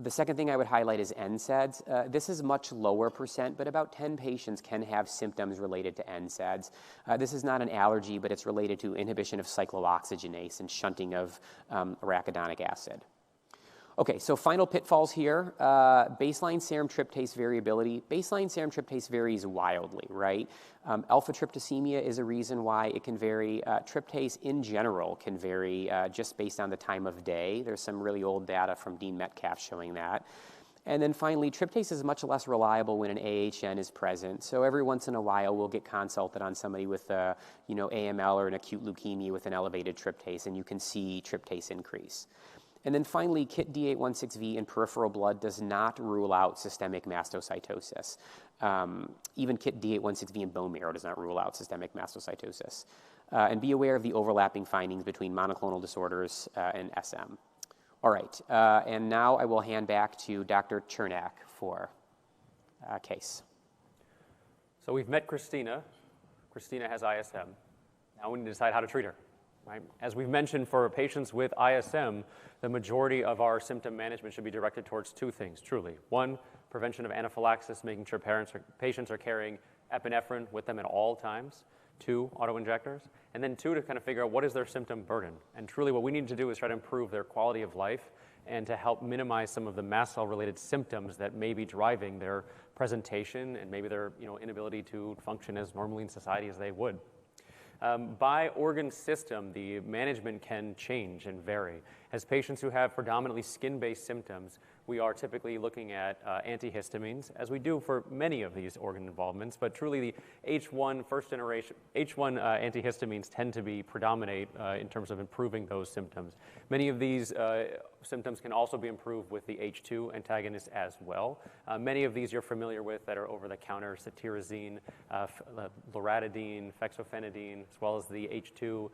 [SPEAKER 4] The second thing I would highlight is NSAIDs. This is much lower percent, but about 10 patients can have symptoms related to NSAIDs. This is not an allergy, but it's related to inhibition of cyclooxygenase and shunting of arachidonic acid. Okay, so final pitfalls here. Baseline serum tryptase variability. Baseline serum tryptase varies wildly, right? Alpha-tryptosemia is a reason why it can vary. Tryptase in general can vary just based on the time of day. There's some really old data from Dean Metcalf showing that. And then finally, tryptase is much less reliable when an AHN is present. So every once in a while, we'll get consulted on somebody with AML or an acute leukemia with an elevated tryptase, and you can see tryptase increase. And then finally, KIT D816V in peripheral blood does not rule out systemic mastocytosis. Even KIT D816V in bone marrow does not rule out systemic mastocytosis. And be aware of the overlapping findings between monoclonal disorders and SM. All right, and now I will hand back to Dr. Chernak for a case.
[SPEAKER 2] So we've met Christina. Christina has ISM. Now we need to decide how to treat her. Right? As we've mentioned, for patients with ISM, the majority of our symptom management should be directed towards two things, truly. One, prevention of anaphylaxis, making sure patients are carrying epinephrine with them at all times. Two, auto-injectors. And then two, to kind of figure out what is their symptom burden. And truly what we need to do is try to improve their quality of life and to help minimize some of the mast cell-related symptoms that may be driving their presentation and maybe their inability to function as normally in society as they would. By organ system, the management can change and vary. As patients who have predominantly skin-based symptoms, we are typically looking at antihistamines, as we do for many of these organ involvements, but truly the H1 first generation, H1 antihistamines tend to predominate in terms of improving those symptoms. Many of these symptoms can also be improved with the H2 antagonists as well. Many of these you're familiar with that are over-the-counter, cetirizine, loratadine, fexofenadine, as well as the H2,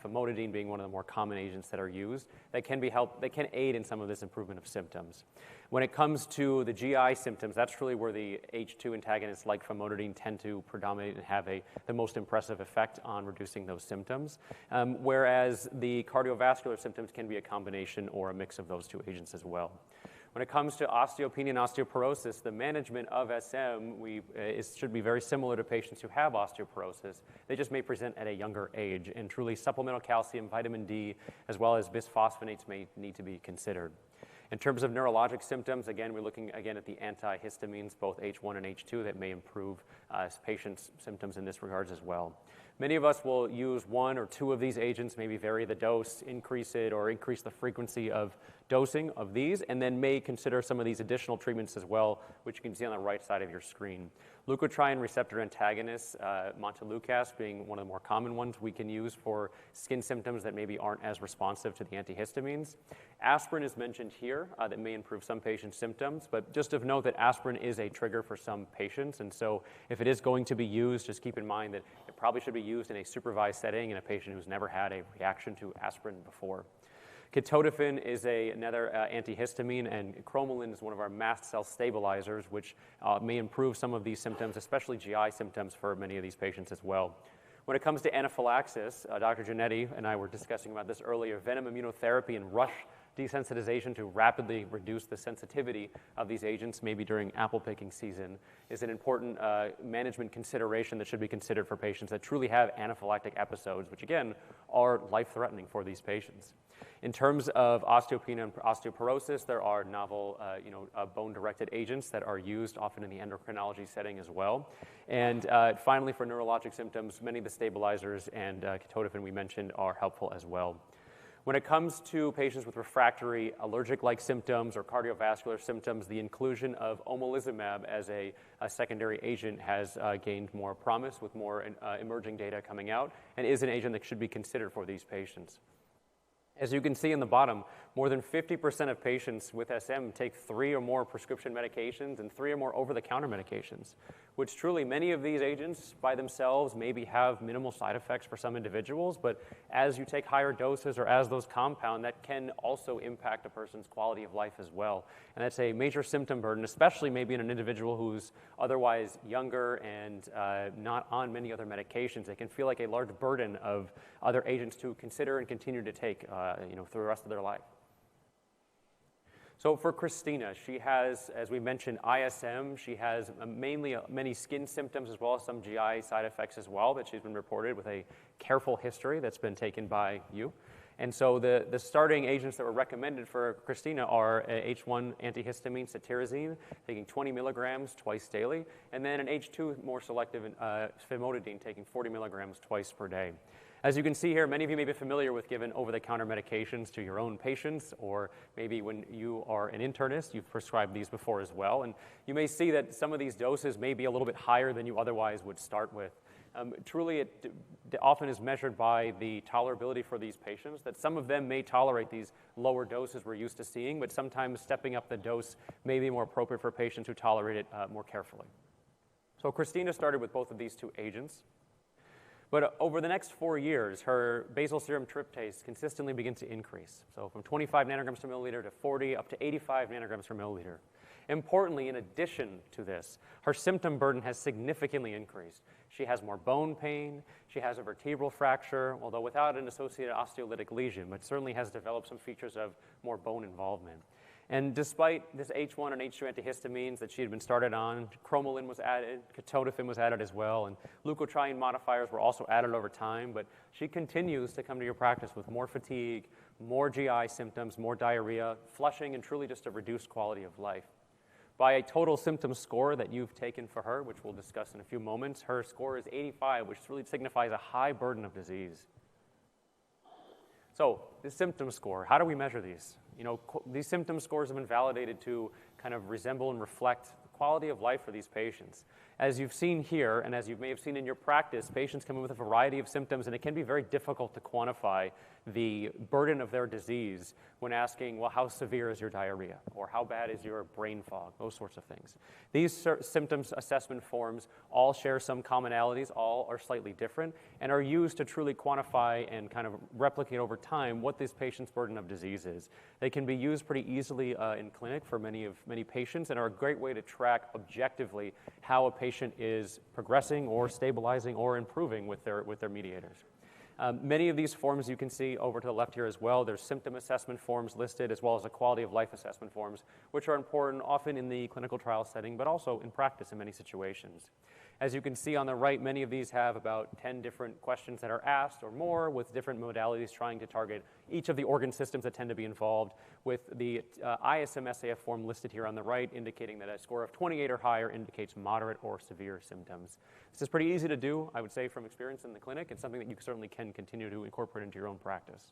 [SPEAKER 2] famotidine being one of the more common agents that are used. That can aid in some of this improvement of symptoms. When it comes to the GI symptoms, that's really where the H2 antagonists like famotidine tend to predominate and have the most impressive effect on reducing those symptoms, whereas the cardiovascular symptoms can be a combination or a mix of those two agents as well. When it comes to osteopenia and osteoporosis, the management of SM should be very similar to patients who have osteoporosis. They just may present at a younger age, and truly supplemental calcium, vitamin D, as well as bisphosphonates may need to be considered. In terms of neurologic symptoms, again, we're looking again at the antihistamines, both H1 and H2, that may improve patients' symptoms in this regards as well. Many of us will use one or two of these agents, maybe vary the dose, increase it, or increase the frequency of dosing of these, and then may consider some of these additional treatments as well, which you can see on the right side of your screen. Leukotriene receptor antagonists, montelukast being one of the more common ones we can use for skin symptoms that maybe aren't as responsive to the antihistamines. Aspirin is mentioned here that may improve some patients' symptoms, but just of note that aspirin is a trigger for some patients, and so if it is going to be used, just keep in mind that it probably should be used in a supervised setting in a patient who's never had a reaction to aspirin before. Ketotifen is another antihistamine, and cromolyn is one of our mast cell stabilizers, which may improve some of these symptoms, especially GI symptoms for many of these patients as well. When it comes to anaphylaxis, Dr. Giannetti and I were discussing about this earlier. Venom immunotherapy and rush desensitization to rapidly reduce the sensitivity of these agents, maybe during apple picking season, is an important management consideration that should be considered for patients that truly have anaphylactic episodes, which again are life-threatening for these patients. In terms of osteopenia and osteoporosis, there are novel bone-directed agents that are used often in the endocrinology setting as well. And finally, for neurologic symptoms, many of the stabilizers and ketotifen we mentioned are helpful as well. When it comes to patients with refractory allergic-like symptoms or cardiovascular symptoms, the inclusion of omalizumab as a secondary agent has gained more promise with more emerging data coming out, and is an agent that should be considered for these patients. As you can see in the bottom, more than 50% of patients with SM take 3 or more prescription medications and 3 or more over-the-counter medications, which truly many of these agents by themselves maybe have minimal side effects for some individuals, but as you take higher doses or as those compound, that can also impact a person's quality of life as well. And that's a major symptom burden, especially maybe in an individual who's otherwise younger and not on many other medications. It can feel like a large burden of other agents to consider and continue to take through the rest of their life. So for Christina, she has, as we mentioned, ISM. She has mainly many skin symptoms as well as some GI side effects as well that she's been reported with a careful history that's been taken by you. And so the starting agents that were recommended for Christina are H1 antihistamine, cetirizine, taking 20 milligrams twice daily, and then an H2 more selective famotidine, taking 40 milligrams twice per day. As you can see here, many of you may be familiar with giving over-the-counter medications to your own patients, or maybe when you are an internist, you've prescribed these before as well. And you may see that some of these doses may be a little bit higher than you otherwise would start with. Truly, it often is measured by the tolerability for these patients, that some of them may tolerate these lower doses we're used to seeing, but sometimes stepping up the dose may be more appropriate for patients who tolerate it more carefully. So Christina started with both of these two agents. But over the next 4 years, her basal serum tryptase consistently begins to increase. So from 25 nanograms per milliliter to 40, up to 85 nanograms per milliliter. Importantly, in addition to this, her symptom burden has significantly increased. She has more bone pain, she has a vertebral fracture, although without an associated osteolytic lesion, but certainly has developed some features of more bone involvement. And despite this H1 and H2 antihistamines that she had been started on, cromolyn was added, ketotifen was added as well, and leukotriene modifiers were also added over time, but she continues to come to your practice with more fatigue, more GI symptoms, more diarrhea, flushing, and truly just a reduced quality of life. By a total symptom score that you've taken for her, which we'll discuss in a few moments, her score is 85, which really signifies a high burden of disease. So, the symptom score, how do we measure these? These symptom scores have been validated to kind of resemble and reflect the quality of life for these patients. As you've seen here, and as you may have seen in your practice, patients come in with a variety of symptoms, and it can be very difficult to quantify the burden of their disease when asking, well, how severe is your diarrhea? Or how bad is your brain fog? Those sorts of things. These symptoms assessment forms all share some commonalities, all are slightly different, and are used to truly quantify and kind of replicate over time what this patient's burden of disease is. They can be used pretty easily in clinic for many patients, and are a great way to track objectively how a patient is progressing or stabilizing or improving with their mediators. Many of these forms you can see over to the left here as well. There's symptom assessment forms listed, as well as the quality of life assessment forms, which are important often in the clinical trial setting, but also in practice in many situations. As you can see on the right, many of these have about 10 different questions that are asked or more, with different modalities trying to target each of the organ systems that tend to be involved, with the ISM-SAF form listed here on the right, indicating that a score of 28 or higher indicates moderate or severe symptoms. This is pretty easy to do, I would say, from experience in the clinic. It's something that you certainly can continue to incorporate into your own practice.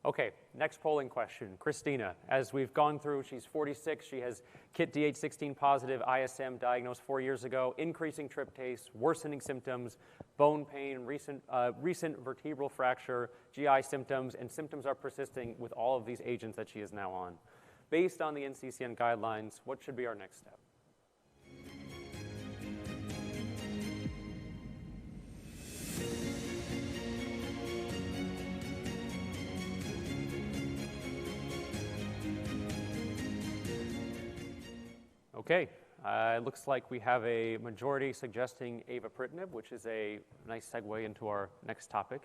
[SPEAKER 2] Okay, next polling question. Christina, as we've gone through, she's 46. She has KIT D816 positive ISM diagnosed 4 years ago, increasing tryptase, worsening symptoms, bone pain, recent vertebral fracture, GI symptoms, and symptoms are persisting with all of these agents that she is now on. Based on the NCCN guidelines, what should be our next step? Okay, it looks like we have a majority suggesting avapritinib, which is a nice segue into our next topic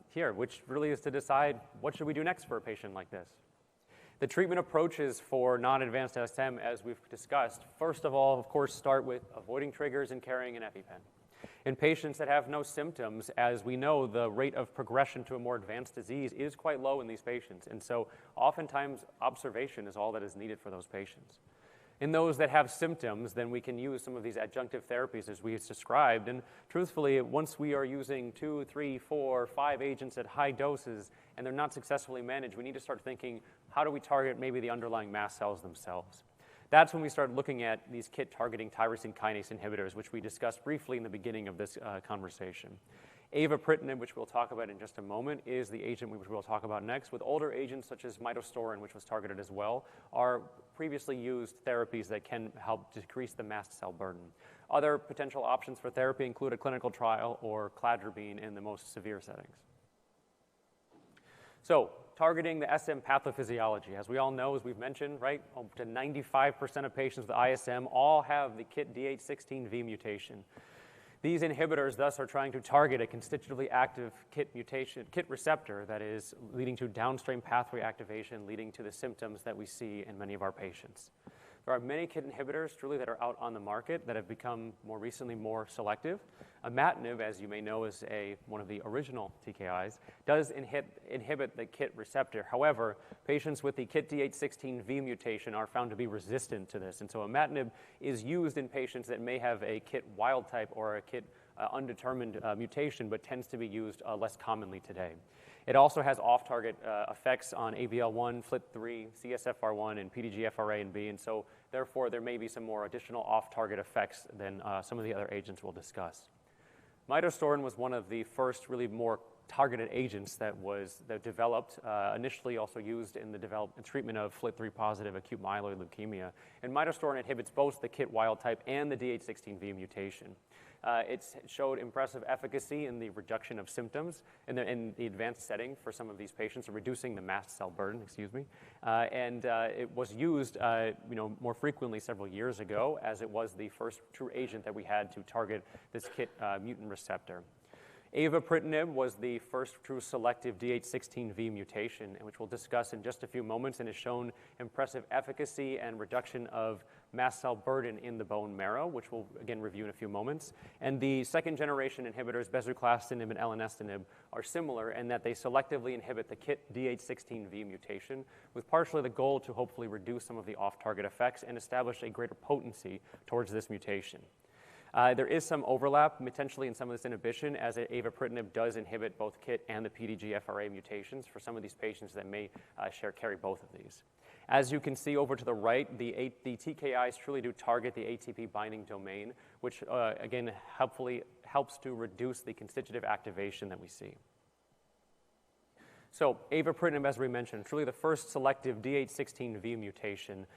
[SPEAKER 2] here, which really is to decide what should we do next for a patient like this. The treatment approaches for non-advanced SM, as we've discussed, first of all, of course, start with avoiding triggers and carrying an EpiPen. In patients that have no symptoms, as we know, the rate of progression to a more advanced disease is quite low in these patients, and so oftentimes observation is all that is needed for those patients. In those that have symptoms, then we can use some of these adjunctive therapies as we described. And truthfully, once we are using 2, 3, 4, 5 agents at high doses and they're not successfully managed, we need to start thinking, how do we target maybe the underlying mast cells themselves? That's when we start looking at these KIT targeting tyrosine kinase inhibitors, which we discussed briefly in the beginning of this conversation. Avapritinib, which we'll talk about in just a moment, is the agent which we'll talk about next, with older agents such as midostaurin, which was targeted as well, are previously used therapies that can help decrease the mast cell burden. Other potential options for therapy include a clinical trial or cladribine in the most severe settings. So, targeting the SM pathophysiology. As we all know, as we've mentioned, right, up to 95% of patients with ISM all have the KIT D816V mutation. These inhibitors, thus, are trying to target a constitutively active KIT receptor that is leading to downstream pathway activation, leading to the symptoms that we see in many of our patients. There are many KIT inhibitors, truly, that are out on the market that have become more recently more selective. Imatinib, as you may know, is one of the original TKIs, does inhibit the KIT receptor. However, patients with the KIT D816V mutation are found to be resistant to this. And so imatinib is used in patients that may have a KIT wild type or a KIT undetermined mutation, but tends to be used less commonly today. It also has off-target effects on ABL1, FLT3, CSFR1, and PDGFRA and B, and so therefore there may be some more additional off-target effects than some of the other agents we'll discuss. Midostaurin was one of the first really more targeted agents that developed, initially also used in the treatment of FLT3 positive acute myeloid leukemia. And midostaurin inhibits both the KIT wild type and the D816V mutation. It's showed impressive efficacy in the reduction of symptoms in the advanced setting for some of these patients, reducing the mast cell burden, and it was used more frequently several years ago, as it was the first true agent that we had to target this KIT mutant receptor. Avapritinib was the first true selective D816V mutation, which we'll discuss in just a few moments, and has shown impressive efficacy and reduction of mast cell burden in the bone marrow, which we'll again review in a few moments. And the second generation inhibitors, bezuclastinib and elenestinib, are similar in that they selectively inhibit the KIT D816V mutation, with partially the goal to hopefully reduce some of the off-target effects and establish a greater potency towards this mutation. There is some overlap potentially in some of this inhibition, as avapritinib does inhibit both KIT and the PDGFRA mutations for some of these patients that may carry both of these. As you can see over to the right, the TKIs truly do target the ATP binding domain, which again helpfully helps to reduce the constitutive activation that we see. So avapritinib, as we mentioned, truly the first selective D816V mutation.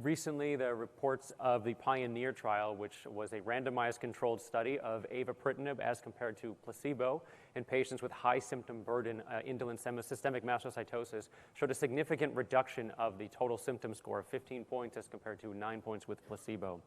[SPEAKER 2] Recently, the reports of the Pioneer trial, which was a randomized controlled study of avapritinib as compared to placebo in patients with high symptom burden, indolent systemic mastocytosis, showed a significant reduction of the total symptom score of 15 points as compared to 9 points with placebo.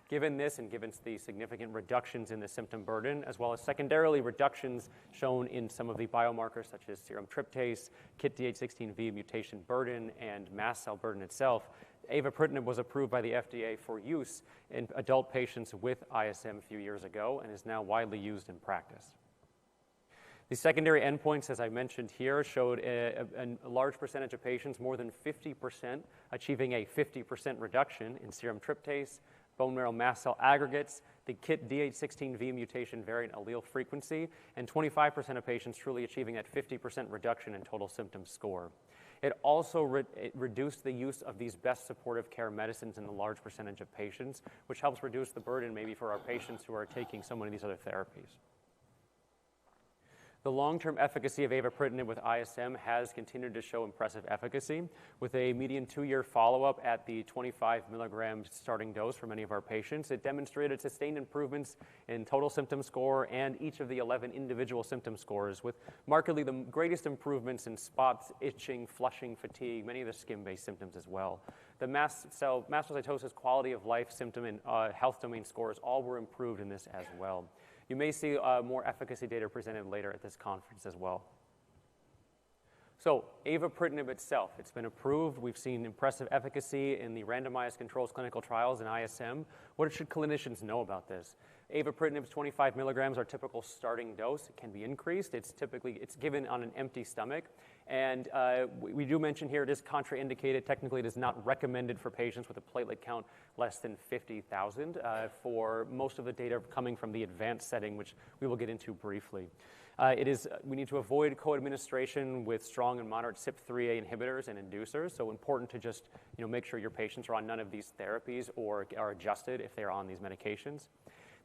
[SPEAKER 2] Given this and given the significant reductions in the symptom burden, as well as secondarily reductions shown in some of the biomarkers such as serum tryptase, KIT D816V mutation burden, and mast cell burden itself, Avapritinib was approved by the FDA for use in adult patients with ISM a few years ago and is now widely used in practice. The secondary endpoints, as I mentioned here, showed a large percentage of patients, more than 50%, achieving a 50% reduction in serum tryptase, bone marrow mast cell aggregates, the KIT D816V mutation variant allele frequency, and 25% of patients truly achieving that 50% reduction in total symptom score. It also reduced the use of these best supportive care medicines in a large percentage of patients, which helps reduce the burden maybe for our patients who are taking so many of these other therapies. The long-term efficacy of avapritinib with ISM has continued to show impressive efficacy, with a median 2-year follow-up at the 25 milligrams starting dose for many of our patients. It demonstrated sustained improvements in total symptom score and each of the 11 individual symptom scores, with markedly the greatest improvements in spots, itching, flushing, fatigue, many of the skin-based symptoms as well. The mastocytosis quality of life symptom and health domain scores all were improved in this as well. You may see more efficacy data presented later at this conference as well. So avapritinib itself, it's been approved. We've seen impressive efficacy in the randomized controls clinical trials in ISM. What should clinicians know about this? Avapritinib's 25 milligrams, our typical starting dose. It can be increased. It's given on an empty stomach. And we do mention here it is contraindicated. Technically, it is not recommended for patients with a platelet count less than 50,000 for most of the data coming from the advanced setting, which we will get into briefly. We need to avoid co-administration with strong and moderate CYP3A inhibitors and inducers, so important to just make sure your patients are on none of these therapies or are adjusted if they're on these medications.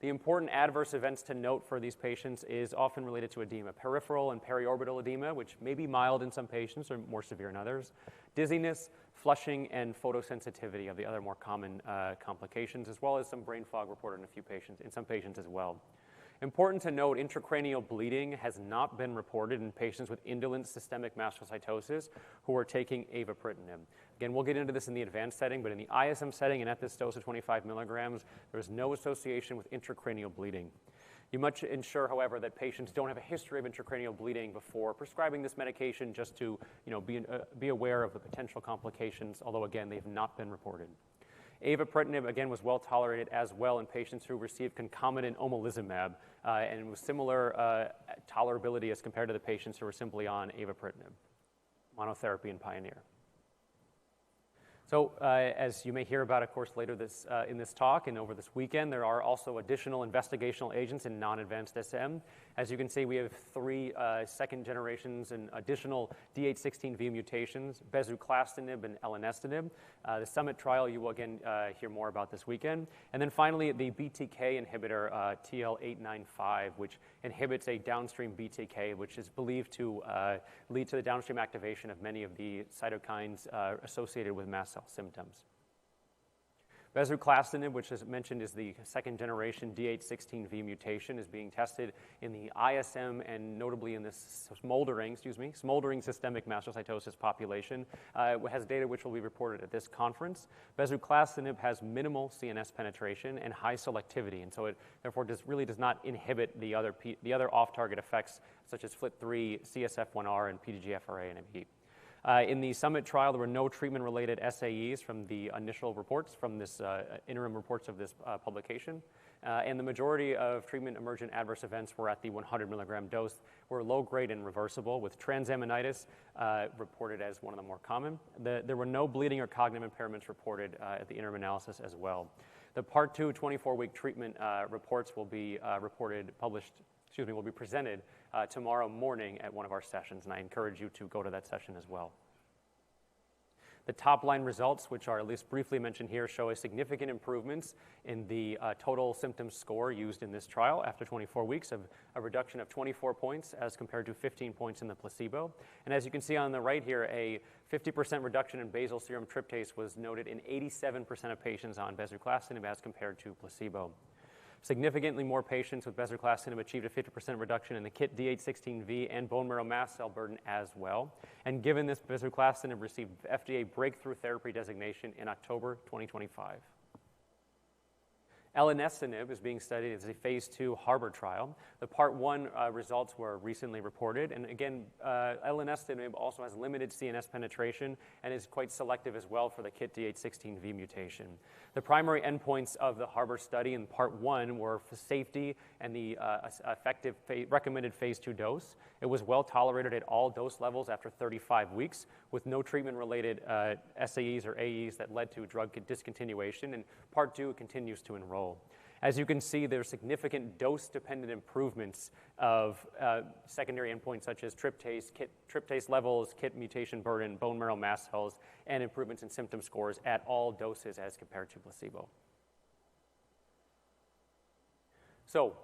[SPEAKER 2] The important adverse events to note for these patients is often related to edema, peripheral and periorbital edema, which may be mild in some patients or more severe in others, dizziness, flushing, and photosensitivity of the other more common complications, as well as some brain fog reported in some patients as well. Important to note, intracranial bleeding has not been reported in patients with indolent systemic mastocytosis who are taking avapritinib. Again, we'll get into this in the advanced setting, but in the ISM setting and at this dose of 25 milligrams, there is no association with intracranial bleeding. You must ensure, however, that patients don't have a history of intracranial bleeding before prescribing this medication, just to be aware of the potential complications, although again, they've not been reported. Avapritinib, again, was well tolerated as well in patients who received concomitant omalizumab and with similar tolerability as compared to the patients who were simply on avapritinib, monotherapy in Pioneer. So as you may hear about, of course, later in this talk and over this weekend, there are also additional investigational agents in non-advanced SM. As you can see, we have 3 second generations and additional D816V mutations, bezuclastinib and elenestinib. The Summit trial you will again hear more about this weekend. And then finally, the BTK inhibitor, TL895, which inhibits a downstream BTK, which is believed to lead to the downstream activation of many of the cytokines associated with mast cell symptoms. Bezuclastinib, which as mentioned is the second generation D816V mutation, is being tested in the ISM and notably in this smoldering systemic mastocytosis population. It has data which will be reported at this conference. Bezuclastinib has minimal CNS penetration and high selectivity, and so it therefore really does not inhibit the other off-target effects such as FLT3, CSF1R, and PDGFR and ME. In the Summit trial, there were no treatment-related SAEs from the initial reports, from this interim reports of this publication. And the majority of treatment-emergent adverse events were at the 100 milligram dose, were low-grade and reversible, with transaminitis reported as one of the more common. There were no bleeding or cognitive impairments reported at the interim analysis as well. The Part 2 24-week treatment reports will be will be presented tomorrow morning at one of our sessions, and I encourage you to go to that session as well. The top-line results, which are at least briefly mentioned here, show a significant improvements in the total symptom score used in this trial after 24 weeks of a reduction of 24 points as compared to 15 points in the placebo. And as you can see on the right here, a 50% reduction in basal serum tryptase was noted in 87% of patients on bezuclastinib as compared to placebo. Significantly more patients with bezuclastinib achieved a 50% reduction in the KIT D816V and bone marrow mast cell burden as well. And given this, bezuclastinib received FDA breakthrough therapy designation in October 2025. Elenestinib is being studied as a phase 2 Harbor trial. The part 1 results were recently reported. And again, elenestinib also has limited CNS penetration and is quite selective as well for the KIT D816V mutation. The primary endpoints of the Harbor study in part 1 were for safety and the effective recommended phase 2 dose. It was well tolerated at all dose levels after 35 weeks with no treatment-related SAEs or AEs that led to drug discontinuation. And part 2 continues to enroll. As you can see, there are significant dose-dependent improvements of secondary endpoints such as tryptase, tryptase levels, KIT mutation burden, bone marrow mast cells, and improvements in symptom scores at all doses as compared to placebo. So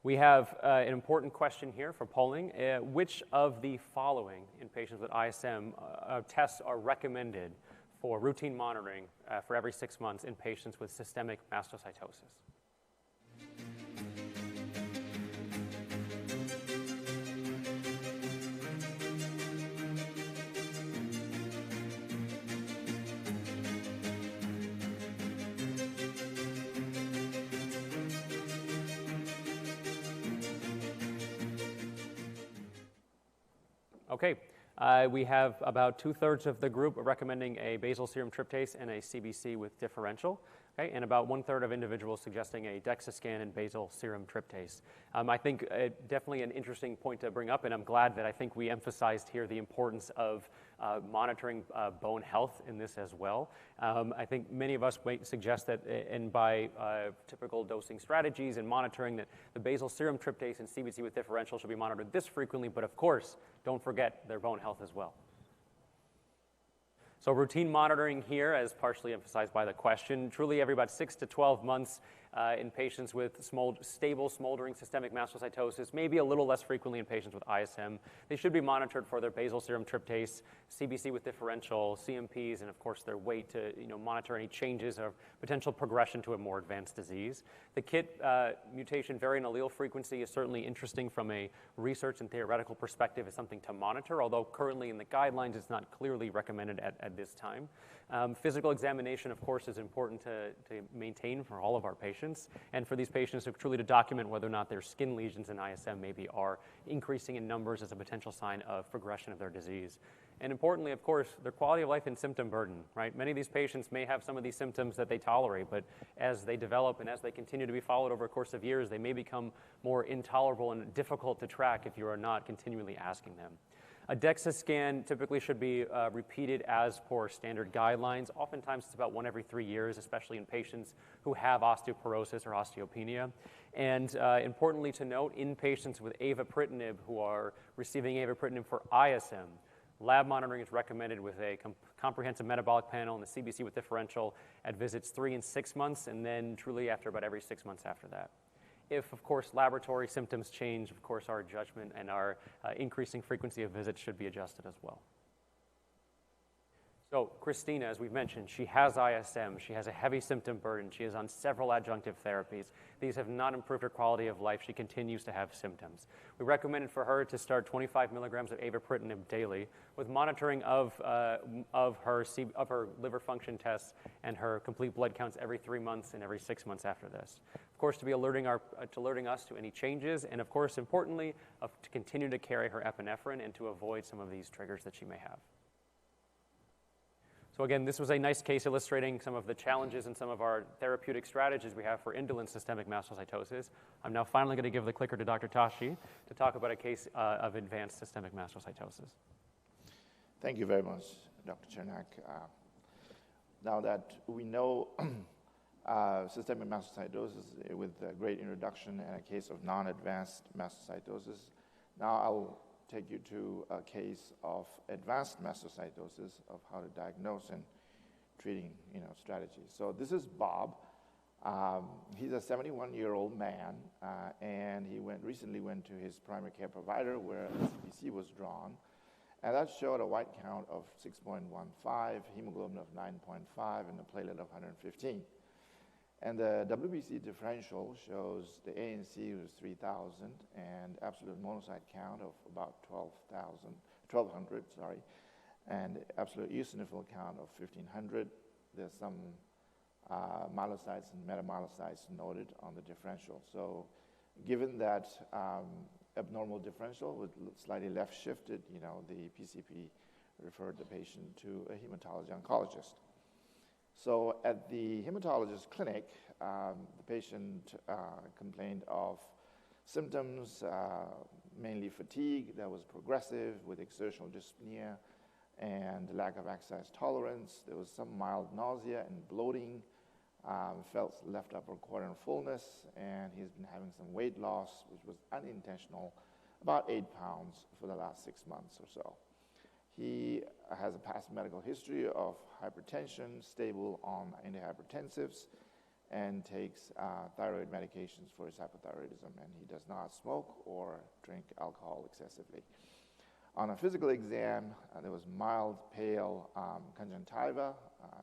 [SPEAKER 2] we have an important question here for polling. Which of the following in patients with ISM tests are recommended for routine monitoring for every 6 months in patients with systemic mastocytosis? Okay, we have about 2/3 of the group recommending a basal serum tryptase and a CBC with differential, okay, and about 1/3 of individuals suggesting a DEXA scan and basal serum tryptase. I think definitely an interesting point to bring up, and I'm glad that I think we emphasized here the importance of monitoring bone health in this as well. I think many of us might suggest that, and by typical dosing strategies and monitoring, that the basal serum tryptase and CBC with differential should be monitored this frequently, but of course, don't forget their bone health as well. So routine monitoring here, as partially emphasized by the question, truly every about 6 to 12 months in patients with stable smoldering systemic mastocytosis, maybe a little less frequently in patients with ISM. They should be monitored for their basal serum tryptase, CBC with differential, CMPs, and of course their weight to monitor any changes or potential progression to a more advanced disease. The KIT mutation variant allele frequency is certainly interesting from a research and theoretical perspective as something to monitor, although currently in the guidelines it's not clearly recommended at this time. Physical examination, of course, is important to maintain for all of our patients, and for these patients to document whether or not their skin lesions in ISM maybe are increasing in numbers as a potential sign of progression of their disease. And importantly, of course, their quality of life and symptom burden, right? Many of these patients may have some of these symptoms that they tolerate, but as they develop and as they continue to be followed over a course of years, they may become more intolerable and difficult to track if you are not continually asking them. A DEXA scan typically should be repeated as per standard guidelines. Oftentimes it's about 1 every 3 years, especially in patients who have osteoporosis or osteopenia. And importantly to note, in patients with avapritinib who are receiving avapritinib for ISM, lab monitoring is recommended with a comprehensive metabolic panel and the CBC with differential at visits 3 and 6 months, and then truly after about every 6 months after that. If, of course, laboratory symptoms change, of course, our judgment and our increasing frequency of visits should be adjusted as well. So Christina, as we've mentioned, she has ISM. She has a heavy symptom burden. She is on several adjunctive therapies. These have not improved her quality of life. She continues to have symptoms. We recommended for her to start 25 milligrams of avapritinib daily with monitoring of her liver function tests and her complete blood counts every 3 months and every 6 months after this. Of course, to be alerting us to any changes, and of course, importantly, to continue to carry her epinephrine and to avoid some of these triggers that she may have. So again, this was a nice case illustrating some of the challenges and some of our therapeutic strategies we have for indolent systemic mastocytosis. I'm now finally going to give the clicker to Dr. Tashi to talk about a case of advanced systemic mastocytosis.
[SPEAKER 5] Thank you very much, Dr. Chernak. Now that we know systemic mastocytosis with a great introduction and a case of non-advanced mastocytosis, now I'll take you to a case of advanced mastocytosis, of how to diagnose and treating strategies. So this is Bob. He's a 71-year-old man, and he recently went to his primary care provider where a CBC was drawn, and that showed a white count of 6.15, hemoglobin of 9.5, and a platelet of 115. And the WBC differential shows the ANC was 3,000 and absolute monocyte count of about 1,200, and absolute eosinophil count of 1,500. There's some myelocytes and metamyelocytes noted on the differential. So given that abnormal differential with slightly left shifted, the PCP referred the patient to a hematology oncologist. So at the hematologist clinic, the patient complained of symptoms, mainly fatigue that was progressive with exertional dyspnea and lack of exercise tolerance. There was some mild nausea and bloating, felt left upper quadrant fullness, and he's been having some weight loss, which was unintentional, about 8 pounds for the last 6 months or so. He has a past medical history of hypertension, stable on antihypertensives, and takes thyroid medications for his hypothyroidism, and he does not smoke or drink alcohol excessively. On a physical exam, there was mild, pale conjunctiva,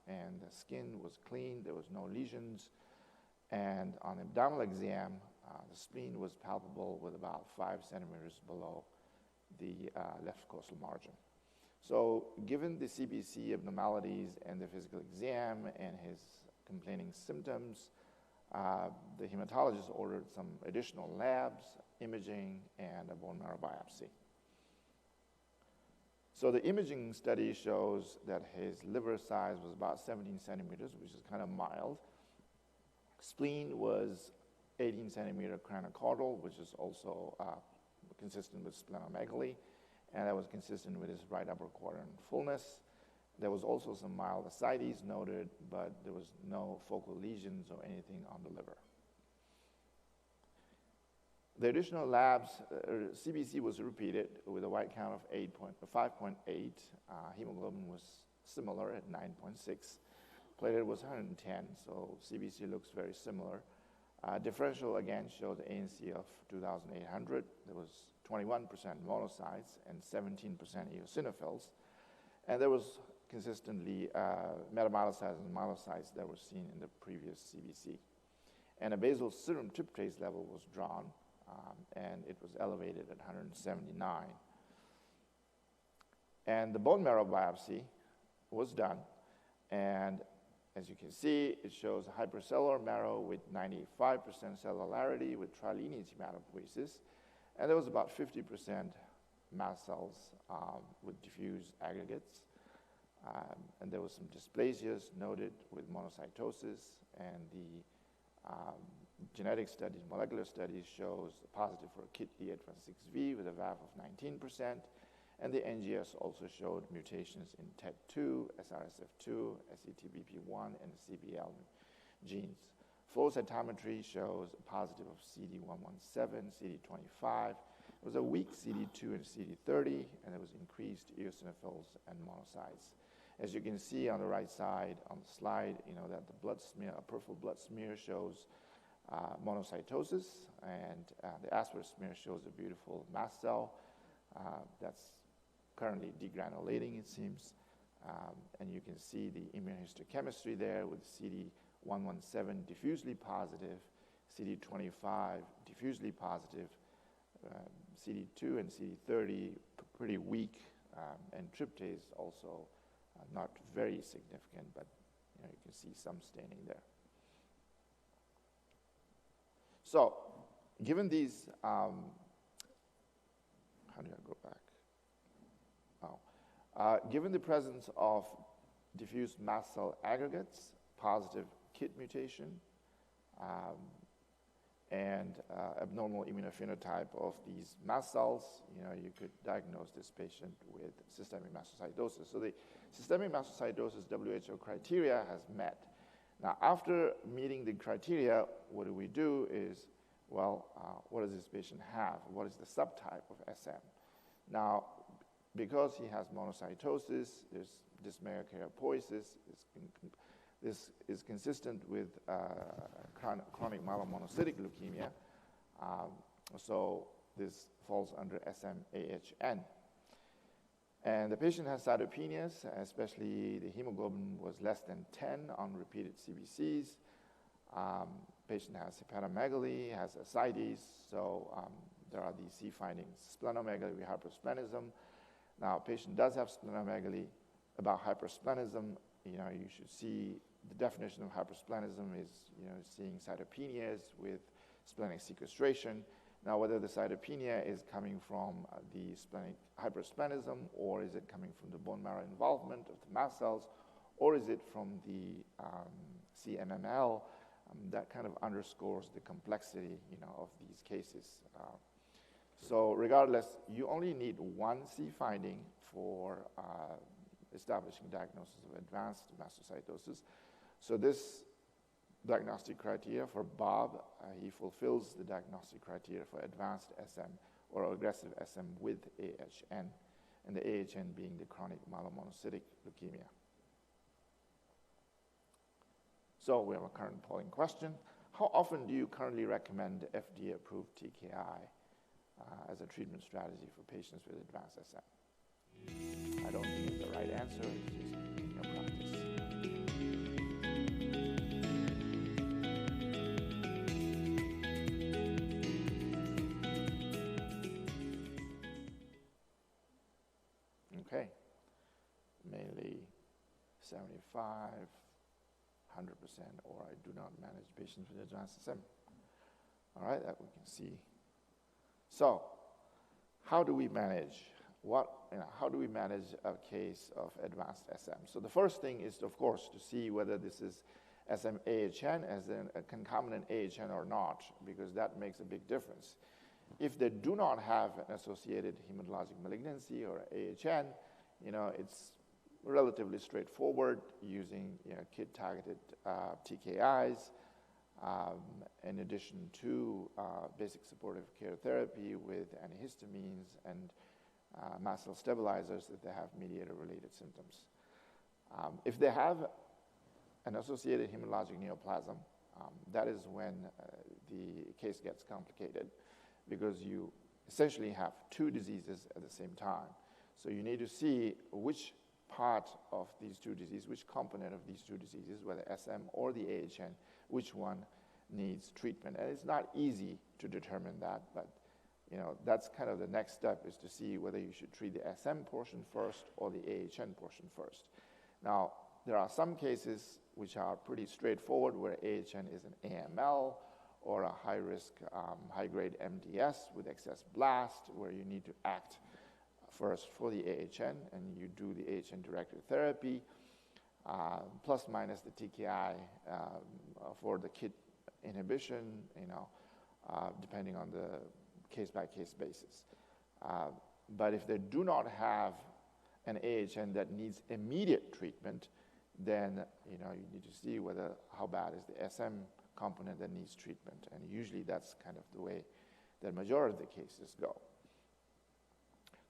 [SPEAKER 5] and the skin was clean. There was no lesions. And on abdominal exam, the spleen was palpable with about 5 centimeters below the left costal margin. So given the CBC abnormalities and the physical exam and his complaining symptoms, the hematologist ordered some additional labs, imaging, and a bone marrow biopsy. So the imaging study shows that his liver size was about 17 centimeters, which is kind of mild. Spleen was 18 centimeter cranocaudal, which is also consistent with splenomegaly, and that was consistent with his right upper quadrant fullness. There was also some mild ascites noted, but there was no focal lesions or anything on the liver. The additional labs, CBC was repeated with a white count of 5.8. Hemoglobin was similar at 9.6. Platelet was 110, so CBC looks very similar. Differential again showed the ANC of 2,800. There was 21% monocytes and 17% eosinophils. And there was consistently metamyelocytes and myelocytes that were seen in the previous CBC. And a basal serum tryptase level was drawn, and it was elevated at 179. And the bone marrow biopsy was done, and as you can see, it shows a hypercellular marrow with 95% cellularity with trilineage hematopoiesis, and there was about 50% mast cells with diffuse aggregates. And there was some dysplasias noted with monocytosis, and the genetic studies, molecular studies shows positive for KIT D816V with a VAF of 19%, and the NGS also showed mutations in TET2, SRSF2, SETBP1, and CBL genes. Flow cytometry shows a positive of CD117, CD25. There was a weak CD2 and CD30, and there was increased eosinophils and monocytes. As you can see on the right side on the slide, that the blood smear, a peripheral blood smear shows monocytosis, and the aspirate smear shows a beautiful mast cell that's currently degranulating, it seems. And you can see the immunohistochemistry there with CD117 diffusely positive, CD25 diffusely positive, CD2 and CD30 pretty weak, and tryptase also not very significant, but you can see some staining there. So, given these, how do I go back? Given the presence of diffuse mast cell aggregates, positive KIT mutation, and abnormal immunophenotype of these mast cells, you could diagnose this patient with systemic mastocytosis. So the systemic mastocytosis WHO criteria has met. Now, after meeting the criteria, what do is, what does this patient have? What is the subtype of SM? Now, because he has monocytosis, there's dysmegaly keratosis. This is consistent with chronic myelomonocytic leukemia. So this falls under SM-AHN. And the patient has cytopenias, especially the hemoglobin was less than 10 on repeated CBCs. Patient has hepatomegaly, has ascites, so there are these C findings. Splenomegaly with hypersplenism. Now, patient does have splenomegaly. About hypersplenism, you should see The definition of hypersplenism is, seeing cytopenias with splenic sequestration. Now, whether the cytopenia is coming from the splenic hypersplenism, or is it coming from the bone marrow involvement of the mast cells, or is it from the CMML, that kind of underscores the complexity, of these cases. So regardless, you only need one C finding for establishing diagnosis of advanced mastocytosis. So this diagnostic criteria for Bob, he fulfills the diagnostic criteria for advanced SM or aggressive SM with AHN, and the AHN being the chronic myelomonocytic leukemia. So we have a current polling question. How often do you currently recommend FDA-approved TKI as a treatment strategy for patients with advanced SM? I don't think it's the right answer, it's just in your practice. Okay, mainly 75, 100%, or I do not manage patients with advanced SM. All right, that we can see. So, how do we manage? How do we manage a case of advanced SM? So the first thing is, of course, to see whether this is SM-AHN as in a concomitant AHN or not, because that makes a big difference. If they do not have an associated hematologic malignancy or AHN, it's relatively straightforward using KIT-targeted TKIs, in addition to basic supportive care therapy with antihistamines and mast cell stabilizers if they have mediator-related symptoms. If they have an associated hematologic neoplasm, that is when the case gets complicated, because you essentially have two diseases at the same time. So you need to see which part of these two diseases, which component of these two diseases, whether SM or the AHN, which one needs treatment. And it's not easy to determine that, but that's kind of the next step, is to see whether you should treat the SM portion first or the AHN portion first. Now, there are some cases which are pretty straightforward, where AHN is an AML or a high-risk, high-grade MDS with excess blast, where you need to act first for the AHN, and you do the AHN-directed therapy, plus minus the TKI for the KIT inhibition, depending on the case-by-case basis. But if they do not have an AHN that needs immediate treatment, then you need to see how bad is the SM component that needs treatment, and usually that's kind of the way the majority of the cases go.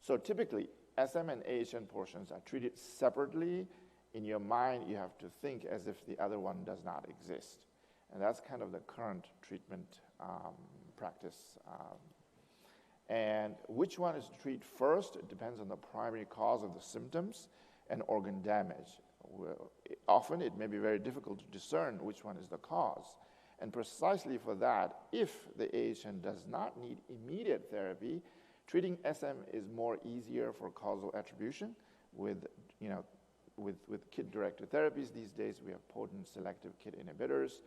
[SPEAKER 5] So typically, SM and AHN portions are treated separately. In your mind, you have to think as if the other one does not exist. And that's kind of the current treatment practice. And which one is to treat first? It depends on the primary cause of the symptoms and organ damage. Often it may be very difficult to discern which one is the cause. And precisely for that, if the AHN does not need immediate therapy, treating SM is more easier for causal attribution with KIT-directed therapies. These days we have potent selective KIT inhibitors,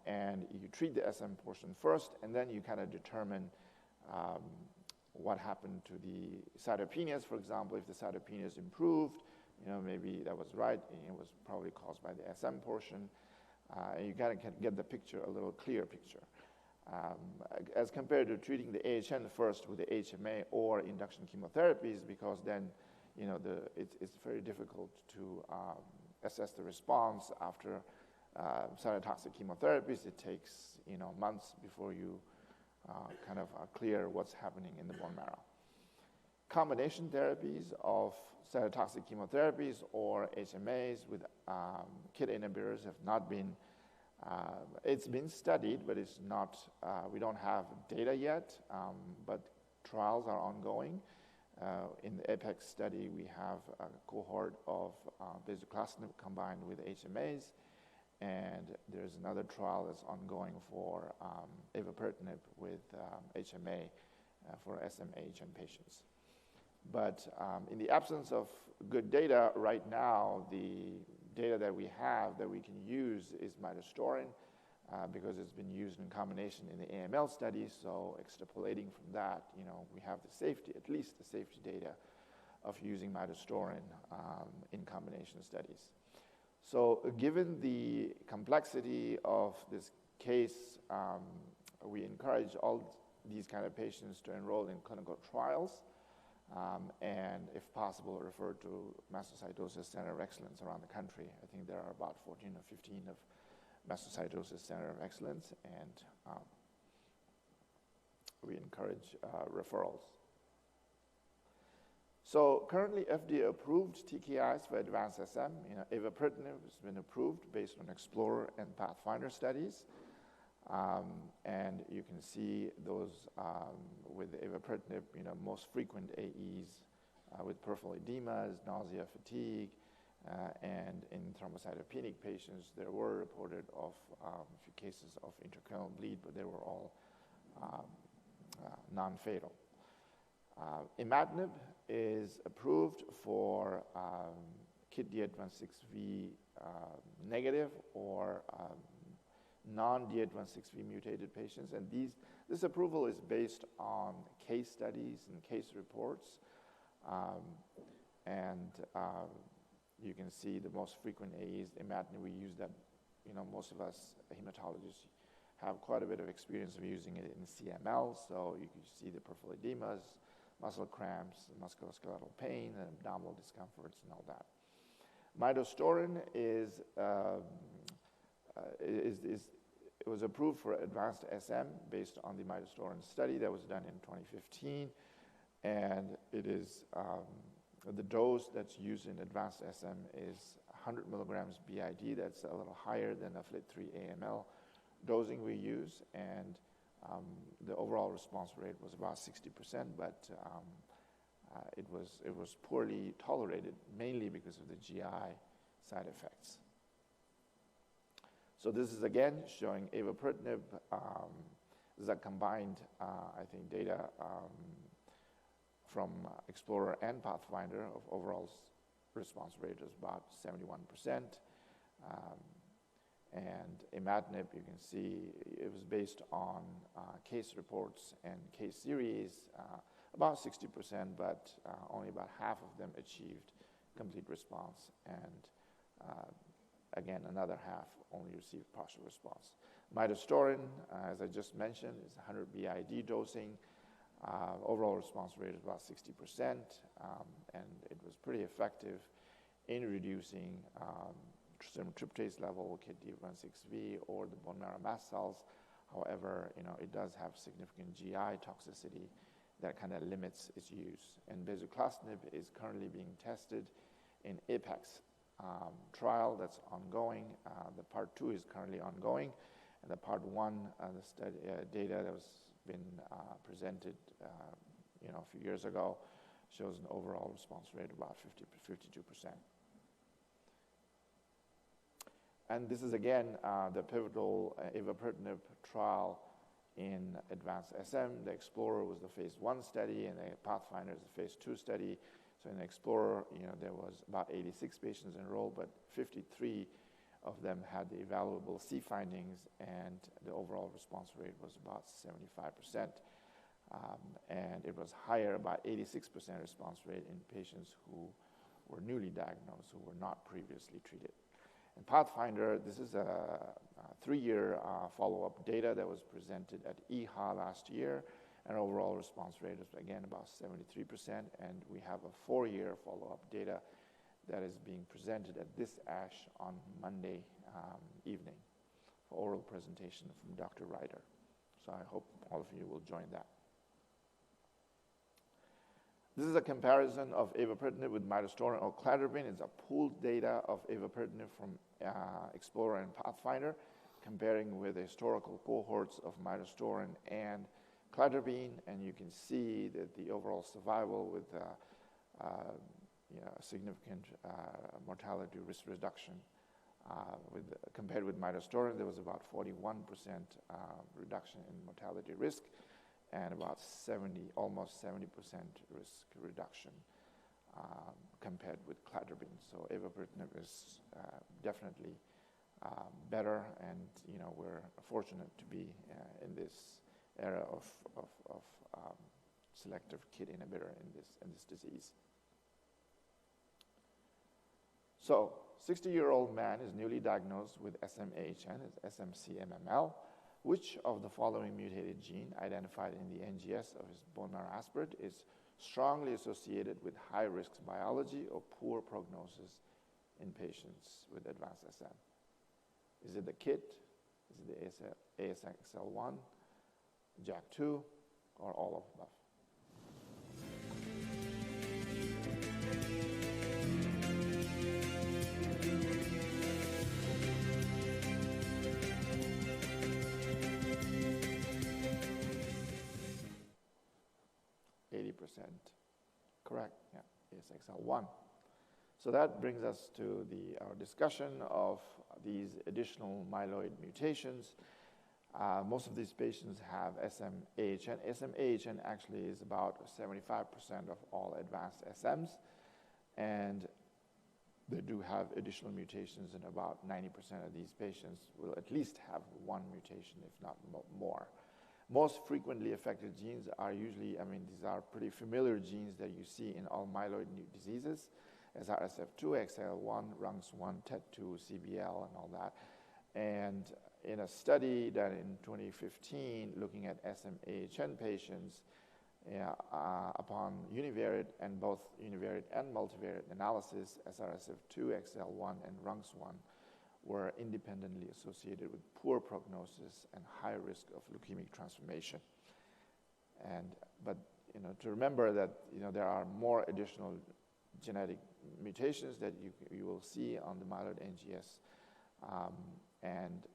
[SPEAKER 5] and you treat the SM portion first, and then you kind of determine what happened to the cytopenias. For example, if the cytopenias improved, maybe that was right, and it was probably caused by the SM portion. And you kind of get the picture, a little clear picture. As compared to treating the AHN first with the HMA or induction chemotherapies, because then it's very difficult to assess the response after cytotoxic chemotherapies. It takes months before you kind of are clear what's happening in the bone marrow. Combination therapies of cytotoxic chemotherapies or HMAs with KIT inhibitors have not been. It's been studied, but it's not. We don't have data yet, but trials are ongoing. In the APEX study, we have a cohort of bezuclastinib combined with HMAs, and there's another trial that's ongoing for avapritinib with HMA for SM-AHN patients. But in the absence of good data right now, the data that we have that we can use is midostaurin, because it's been used in combination in the AML study. So extrapolating from that, we have the safety, at least the safety data of using midostaurin in combination studies. So given the complexity of this case, we encourage all these kind of patients to enroll in clinical trials, and if possible, refer to Mastocytosis Center of Excellence around the country. I think there are about 14 or 15 of Mastocytosis Center of Excellence, and we encourage referrals. So currently FDA-approved TKIs for advanced SM, avapritinib has been approved based on Explorer and Pathfinder studies. And you can see those with avapritinib, most frequent AEs with peripheral edemas, nausea, fatigue, and in thrombocytopenic patients, there were reported of a few cases of intracranial bleed, but they were all non-fatal. Imatinib is approved for KIT D816V negative or non-D816V mutated patients, and this approval is based on case studies and case reports, and you can see the most frequent AEs. Imatinib, we use that. Most of us hematologists have quite a bit of experience of using it in CML, so you can see the peripheral edemas, muscle cramps, musculoskeletal pain, and abdominal discomforts, and all that. Midostaurin it was approved for advanced SM based on the midostaurin study that was done in 2015, and it is the dose that's used in advanced SM is 100 milligrams BID. That's a little higher than the FLT3 AML dosing we use, and the overall response rate was about 60%, but it was poorly tolerated, mainly because of the GI side effects. So this is again showing avapritinib. This is a combined, I think, data from Explorer and Pathfinder of overall response rate is about 71%. And imatinib, you can see it was based on case reports and case series, about 60%, but only about half of them achieved complete response, and again, another half only received partial response. Midostaurin, as I just mentioned, is 100 BID dosing. Overall response rate is about 60%, and it was pretty effective in reducing serum tryptase level, KIT D816V, or the bone marrow mast cells. However, it does have significant GI toxicity that kind of limits its use. And bezuclastinib is currently being tested in APEX trial that's ongoing. The part 2 is currently ongoing, and the part 1, the study data that was been presented a few years ago shows an overall response rate of about 52%. And this is again the pivotal avapritinib trial in advanced SM. The Explorer was the phase 1 study, and the Pathfinder is the phase 2 study. So in the Explorer, there was about 86 patients enrolled, but 53 of them had the evaluable C findings, and the overall response rate was about 75%. And it was higher, about 86% response rate in patients who were newly diagnosed, who were not previously treated. And Pathfinder, this is a 3-year follow-up data that was presented at EHA last year, and overall response rate is again about 73%, and we have a 4-year follow-up data that is being presented at this ASH on Monday evening for oral presentation from Dr. Ryder. So I hope all of you will join that. This is a comparison of avapritinib with midostaurin or cladribine. It's a pooled data of avapritinib from Explorer and Pathfinder, comparing with historical cohorts of midostaurin and cladribine, and you can see that the overall survival with significant mortality risk reduction. Compared with midostaurin, there was about 41% reduction in mortality risk, and about almost 70% risk reduction compared with cladribine. So avapritinib is definitely better, and we're fortunate to be in this era of selective KIT inhibitor in this disease. So, 60-year-old man is newly diagnosed with SM-AHN, it's SMCMML. Which of the following mutated gene identified in the NGS of his bone marrow aspirate is strongly associated with high-risk biology or poor prognosis in patients with advanced SM? Is it the KIT? Is it the ASXL1, JAK2, or all of above? Correct, yeah, ASXL1. So that brings us to our discussion of these additional myeloid mutations. Most of these patients have SM-AHN. SM-AHN actually is about 75% of all advanced SMs, and they do have additional mutations, and about 90% of these patients will at least have one mutation, if not more. Most frequently affected genes are usually, these are pretty familiar genes that you see in all myeloid diseases, as RSF2, XL1, RUNX1, TET2, CBL, and all that. And in a study that in 2015, looking at SM-AHN patients, upon univariate and both univariate and multivariate analysis, SRSF2, XL1, and RUNX1 were independently associated with poor prognosis and high risk of leukemic transformation. But to remember that there are more additional genetic mutations that you will see on the myeloid NGS, and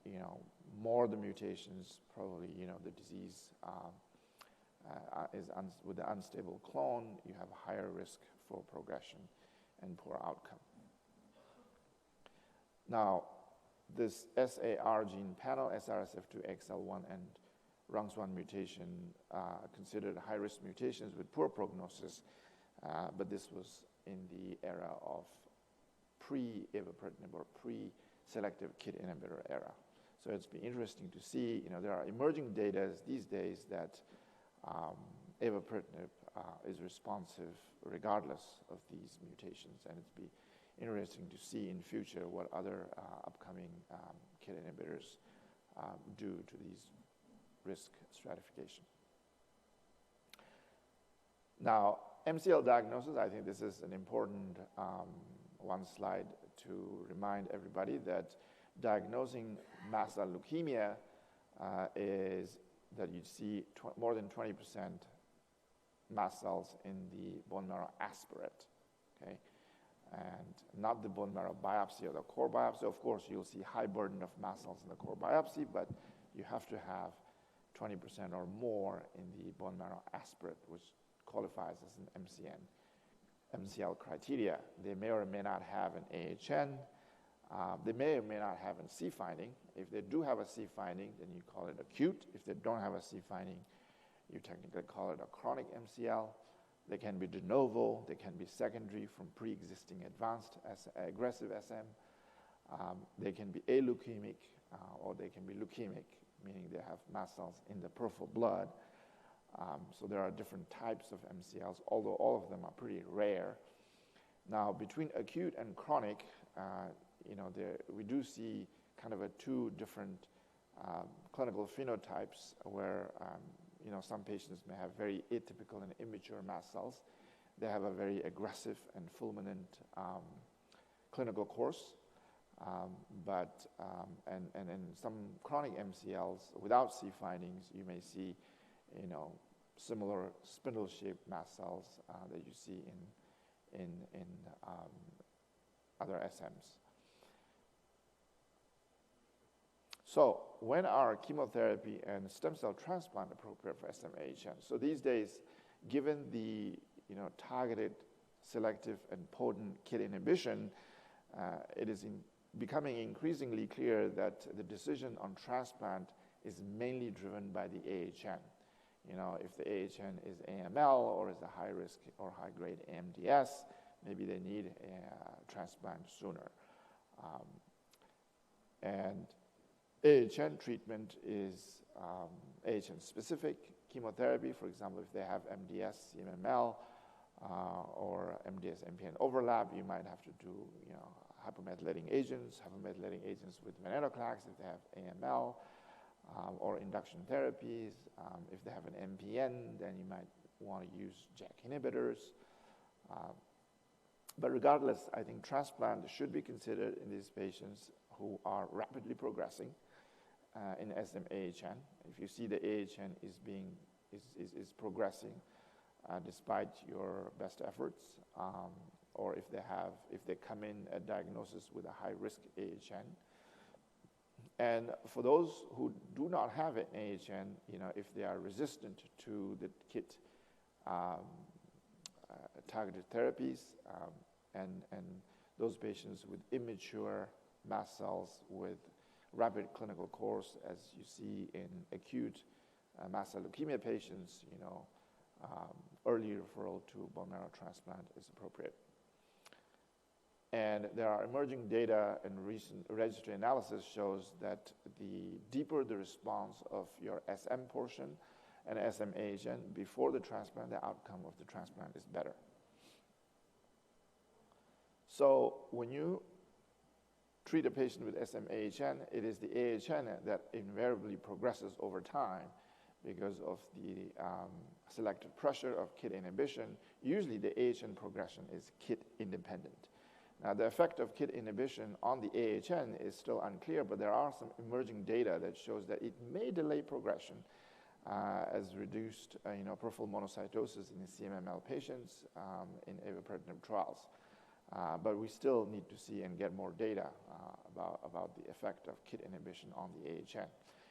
[SPEAKER 5] more the mutations, probably the disease is with the unstable clone, you have a higher risk for progression and poor outcome. Now, this SAR gene panel, SRSF2, XL1, and RUNX1 mutation, considered high-risk mutations with poor prognosis, but this was in the era of pre-avapritinib or pre-selective KIT inhibitor era. So it's been interesting to see, there are emerging data these days that avapritinib is responsive regardless of these mutations, and it's been interesting to see in future what other upcoming KIT inhibitors do to these risk stratification. Now, MCL diagnosis, I think this is an important one slide to remind everybody that diagnosing mast cell leukemia is that you see more than 20% mast cells in the bone marrow aspirate, okay? And not the bone marrow biopsy or the core biopsy. Of course, you'll see high burden of mast cells in the core biopsy, but you have to have 20% or more in the bone marrow aspirate, which qualifies as an MCL criteria. They may or may not have an AHN. They may or may not have a C finding. If they do have a C finding, then you call it acute. If they don't have a C finding, you technically call it a chronic MCL. They can be de novo. They can be secondary from pre-existing advanced aggressive SM. They can be aleukemic, or they can be leukemic, meaning they have mast cells in the peripheral blood. So there are different types of MCLs, although all of them are pretty rare. Now, between acute and chronic, we do see kind of two different clinical phenotypes where some patients may have very atypical and immature mast cells. They have a very aggressive and fulminant clinical course, but in some chronic MCLs without C findings, you may see similar spindle-shaped mast cells that you see in other SMs. So when are chemotherapy and stem cell transplant appropriate for SM-AHN? So these days, given the targeted, selective, and potent KIT inhibition, it is becoming increasingly clear that the decision on transplant is mainly driven by the AHN. If the AHN is AML or is a high-risk or high-grade AMDS, maybe they need a transplant sooner. And AHN treatment is AHN specific chemotherapy. For example, if they have MDS, CMML, or MDS MPN overlap, you might have to do hypomethylating agents with venetoclax if they have AML, or induction therapies. If they have an MPN, then you might want to use JAK inhibitors. But regardless, I think transplant should be considered in these patients who are rapidly progressing in SM-AHN. If you see the AHN is progressing despite your best efforts, or if they come in at diagnosis with a high-risk AHN. And for those who do not have an AHN, if they are resistant to the KIT targeted therapies, and those patients with immature mast cells with rapid clinical course, as you see in acute mast cell leukemia patients, early referral to bone marrow transplant is appropriate. And there are emerging data, and recent registry analysis shows that the deeper the response of your SM portion and SM-AHN before the transplant, the outcome of the transplant is better. So when you treat a patient with SM-AHN, it is the AHN that invariably progresses over time because of the selective pressure of KIT inhibition. Usually the AHN progression is KIT independent. Now, the effect of KIT inhibition on the AHN is still unclear, but there are some emerging data that shows that it may delay progression as reduced peripheral monocytosis in the CMML patients in avapritinib trials. But we still need to see and get more data about the effect of KIT inhibition on the AHN.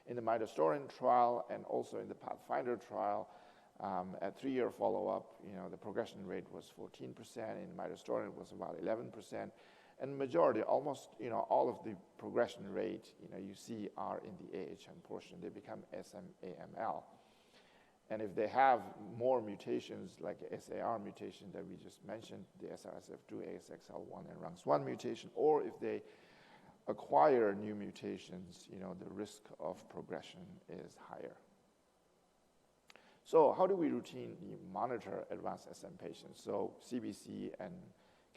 [SPEAKER 5] In the midostaurin trial and also in the Pathfinder trial, at 3-year follow-up, the progression rate was 14%. In midostaurin, it was about 11%. And majority, almost, all of the progression rate, you see are in the AHN portion. They become SM-AML. And if they have more mutations, like SAR mutation that we just mentioned, the SRSF2, ASXL1, and RUNX1 mutation, or if they acquire new mutations, the risk of progression is higher. So how do we routinely monitor advanced SM patients? So CBC and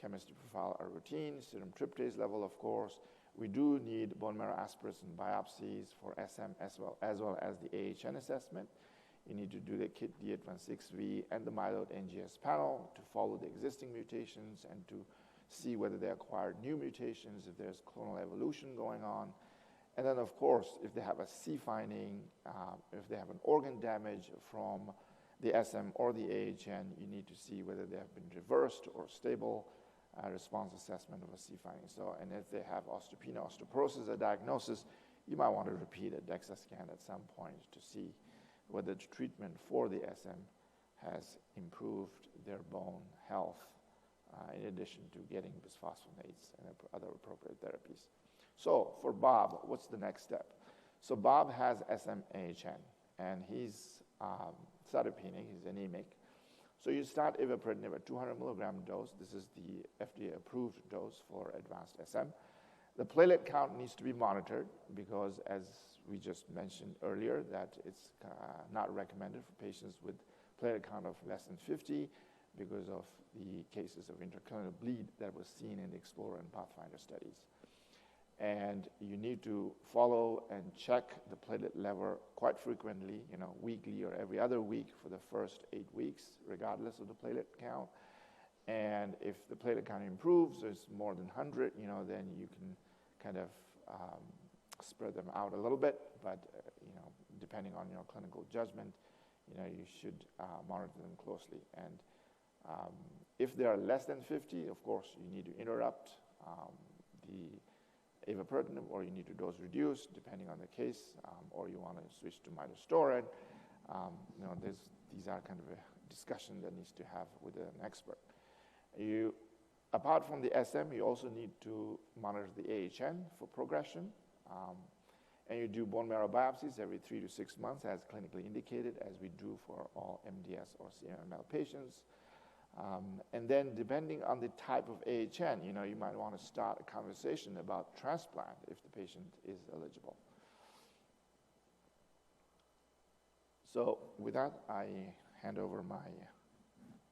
[SPEAKER 5] chemistry profile are routine, serum tryptase level, of course. We do need bone marrow aspirates and biopsies for SM as well as the AHN assessment. You need to do the KIT D816V and the myeloid NGS panel to follow the existing mutations and to see whether they acquired new mutations, if there's clonal evolution going on. And then, of course, if they have a C finding, if they have an organ damage from the SM or the AHN, you need to see whether they have been reversed or stable response assessment of a C finding. So, and if they have osteopenia, osteoporosis, a diagnosis, you might want to repeat a DEXA scan at some point to see whether the treatment for the SM has improved their bone health in addition to getting bisphosphonates and other appropriate therapies. So for Bob, what's the next step? So Bob has SM-AHN, and he's cytopenic, he's anemic. So you start avapritinib at 200 milligram dose. This is the FDA-approved dose for advanced SM. The platelet count needs to be monitored because, as we just mentioned earlier, that it's not recommended for patients with platelet count of less than 50 because of the cases of intracranial bleed that was seen in the Explorer and Pathfinder studies. And you need to follow and check the platelet level quite frequently, weekly or every other week for the first 8 weeks, regardless of the platelet count. And if the platelet count improves, it's more than 100, then you can kind of spread them out a little bit. But, depending on your clinical judgment, you should monitor them closely. And if they are less than 50, of course, you need to interrupt the avapritinib, or you need to dose reduce, depending on the case, or you want to switch to midostaurin. These are kind of a discussion that needs to have with an expert. Apart from the SM, you also need to monitor the AHN for progression, and you do bone marrow biopsies every 3 to 6 months, as clinically indicated, as we do for all MDS or CMML patients. And then depending on the type of AHN, you might want to start a conversation about transplant if the patient is eligible. So with that, I hand over my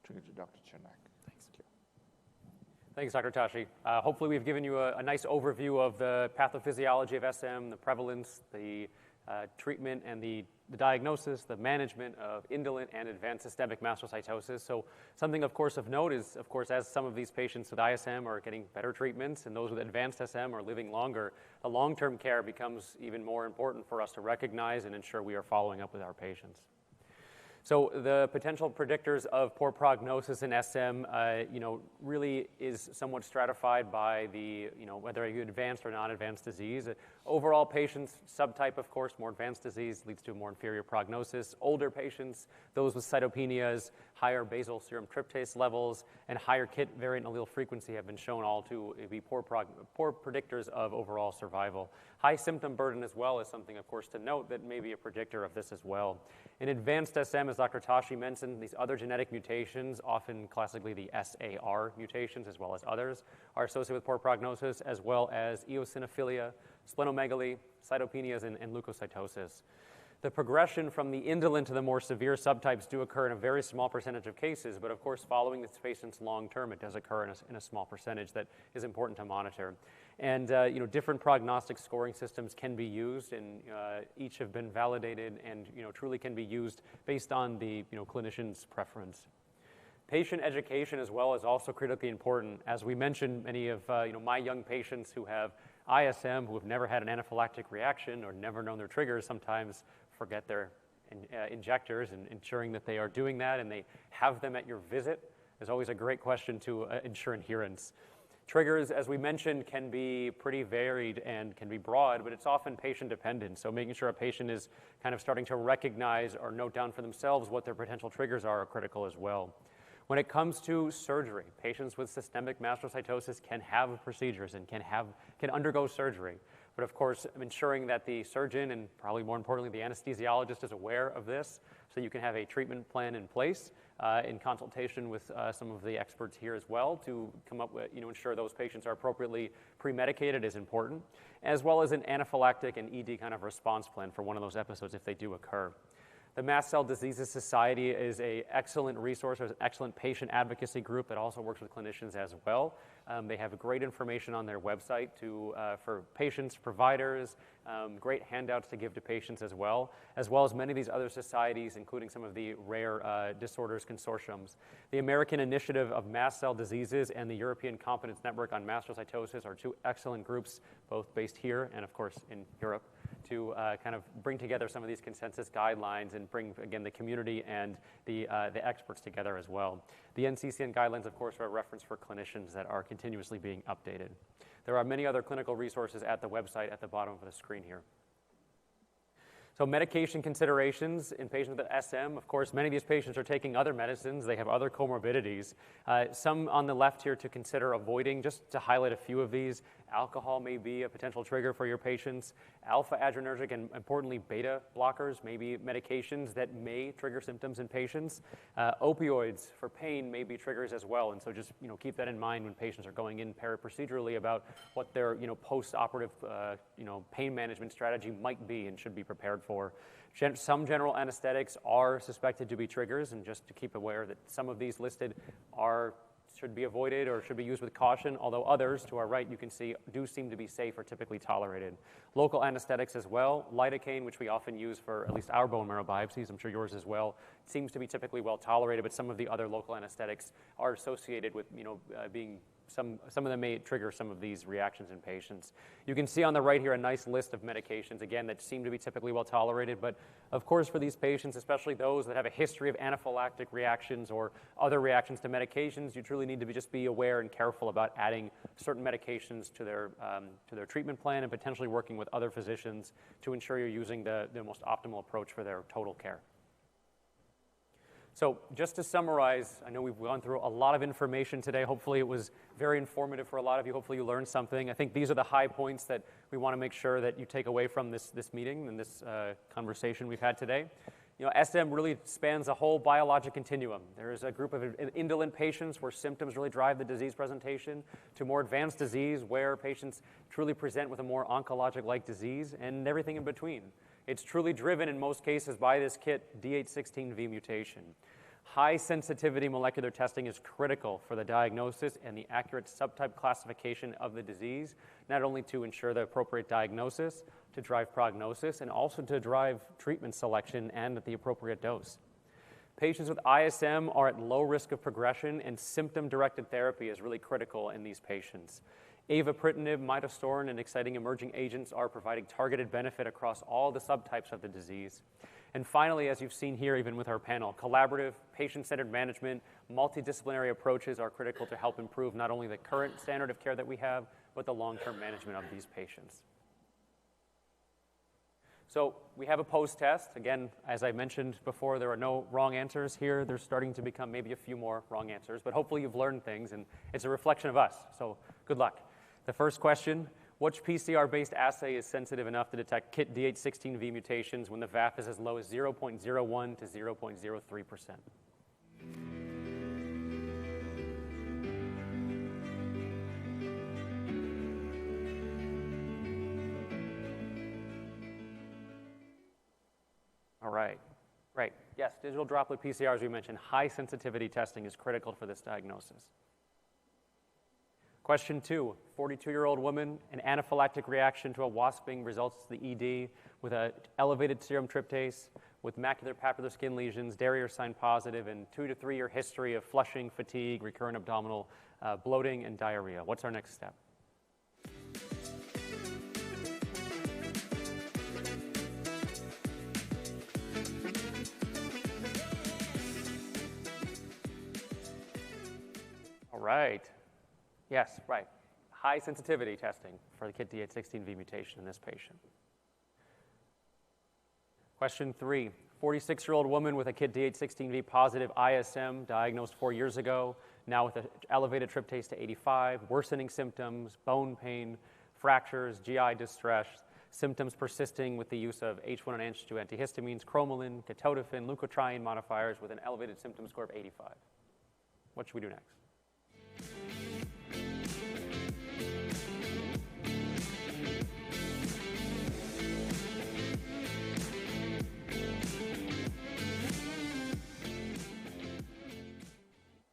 [SPEAKER 5] trigger to Dr. Chernak.
[SPEAKER 2] Thanks, Dr. Tashi. Hopefully we've given you a nice overview of the pathophysiology of SM, the prevalence, the treatment, and the diagnosis, the management of indolent and advanced systemic mastocytosis. So something, of course, of note is, of course, as some of these patients with ISM are getting better treatments and those with advanced SM are living longer, the long-term care becomes even more important for us to recognize and ensure we are following up with our patients. So the potential predictors of poor prognosis in SM, really is somewhat stratified by the, whether you advanced or non-advanced disease. Overall patients, subtype, of course, more advanced disease leads to a more inferior prognosis. Older patients, those with cytopenias, higher basal serum tryptase levels, and higher KIT variant allele frequency have been shown all to be poor predictors of overall survival. High symptom burden as well is something, of course, to note that may be a predictor of this as well. In advanced SM, as Dr. Tashi mentioned, these other genetic mutations, often classically the SAR mutations as well as others, are associated with poor prognosis, as well as eosinophilia, splenomegaly, cytopenias, and leukocytosis. The progression from the indolent to the more severe subtypes do occur in a very small percentage of cases, but of course, following these patients long term, it does occur in a small percentage that is important to monitor. And different prognostic scoring systems can be used, and each have been validated and truly can be used based on the clinician's preference. Patient education as well is also critically important. As we mentioned, many of my young patients who have ISM, who have never had an anaphylactic reaction or never known their triggers, sometimes forget their injectors, and ensuring that they are doing that and they have them at your visit is always a great question to ensure adherence. Triggers, as we mentioned, can be pretty varied and can be broad, but it's often patient dependent. So making sure a patient is kind of starting to recognize or note down for themselves what their potential triggers are critical as well. When it comes to surgery, patients with systemic mastocytosis can have procedures and can undergo surgery. But of course, ensuring that the surgeon and probably more importantly, the anesthesiologist is aware of this so you can have a treatment plan in place in consultation with some of the experts here as well to come up with, ensure those patients are appropriately pre-medicated is important, as well as an anaphylactic and ED kind of response plan for one of those episodes if they do occur. The Mast Cell Diseases Society is an excellent resource. There's an excellent patient advocacy group that also works with clinicians as well. They have great information on their website for patients, providers, great handouts to give to patients as well as many of these other societies, including some of the rare disorders consortiums. The American Initiative of Mast Cell Diseases and the European Competence Network on Mastocytosis are two excellent groups, both based here and, of course, in Europe, to kind of bring together some of these consensus guidelines and bring, again, the community and the experts together as well. The NCCN guidelines, of course, are a reference for clinicians that are continuously being updated. There are many other clinical resources at the website at the bottom of the screen here. So medication considerations in patients with SM, of course, many of these patients are taking other medicines. They have other comorbidities. Some on the left here to consider avoiding, just to highlight a few of these. Alcohol may be a potential trigger for your patients. Alpha adrenergic and, importantly, beta blockers may be medications that may trigger symptoms in patients. Opioids for pain may be triggers as well, and so just keep that in mind when patients are going in periprocedurally about what their post-operative pain management strategy might be and should be prepared for. Some general anesthetics are suspected to be triggers, and just to keep aware that some of these listed should be avoided or should be used with caution, although others, to our right, you can see, do seem to be safe or typically tolerated. Local anesthetics as well. Lidocaine, which we often use for at least our bone marrow biopsies, I'm sure yours as well, seems to be typically well tolerated, but some of the other local anesthetics are associated with, being some of them may trigger some of these reactions in patients. You can see on the right here a nice list of medications, again, that seem to be typically well tolerated, but of course for these patients, especially those that have a history of anaphylactic reactions or other reactions to medications, you truly need to just be aware and careful about adding certain medications to their treatment plan and potentially working with other physicians to ensure you're using the most optimal approach for their total care. So just to summarize, I know we've gone through a lot of information today. Hopefully it was very informative for a lot of you. Hopefully you learned something. I think these are the high points that we want to make sure that you take away from this meeting and this conversation we've had today. SM really spans a whole biologic continuum. There is a group of indolent patients where symptoms really drive the disease presentation, to more advanced disease where patients truly present with a more oncologic-like disease, and everything in between. It's truly driven in most cases by this KIT D816V mutation. High sensitivity molecular testing is critical for the diagnosis and the accurate subtype classification of the disease, not only to ensure the appropriate diagnosis, to drive prognosis, and also to drive treatment selection and at the appropriate dose. Patients with ISM are at low risk of progression, and symptom-directed therapy is really critical in these patients. Avapritinib, midostaurin, and exciting emerging agents are providing targeted benefit across all the subtypes of the disease. And finally, as you've seen here, even with our panel, collaborative, patient-centered management, multidisciplinary approaches are critical to help improve not only the current standard of care that we have, but the long-term management of these patients. So we have a post-test. Again, as I mentioned before, there are no wrong answers here. There's starting to become maybe a few more wrong answers, but hopefully you've learned things, and it's a reflection of us. So good luck. The first question, which PCR-based assay is sensitive enough to detect KIT D816V mutations when the VAF is as low as 0.01 to 0.03%? All right, great. Yes, digital droplet PCR, as we mentioned, high sensitivity testing is critical for this diagnosis. Question 2, 42-year-old woman, an anaphylactic reaction to a wasping results to the ED with an elevated serum tryptase, with macular papular skin lesions, dairy or sign positive, and 2 to 3 year history of flushing, fatigue, recurrent abdominal bloating, and diarrhea. What's our next step? All right. Yes, right. High sensitivity testing for the KIT D816V mutation in this patient. Question 3, 46-year-old woman with a KIT D816V positive ISM diagnosed 4 years ago, now with an elevated tryptase to 85, worsening symptoms, bone pain, fractures, GI distress, symptoms persisting with the use of H1 and H2 antihistamines, chromalin, catodafin, leukotriene modifiers with an elevated symptom score of 85. What should we do next?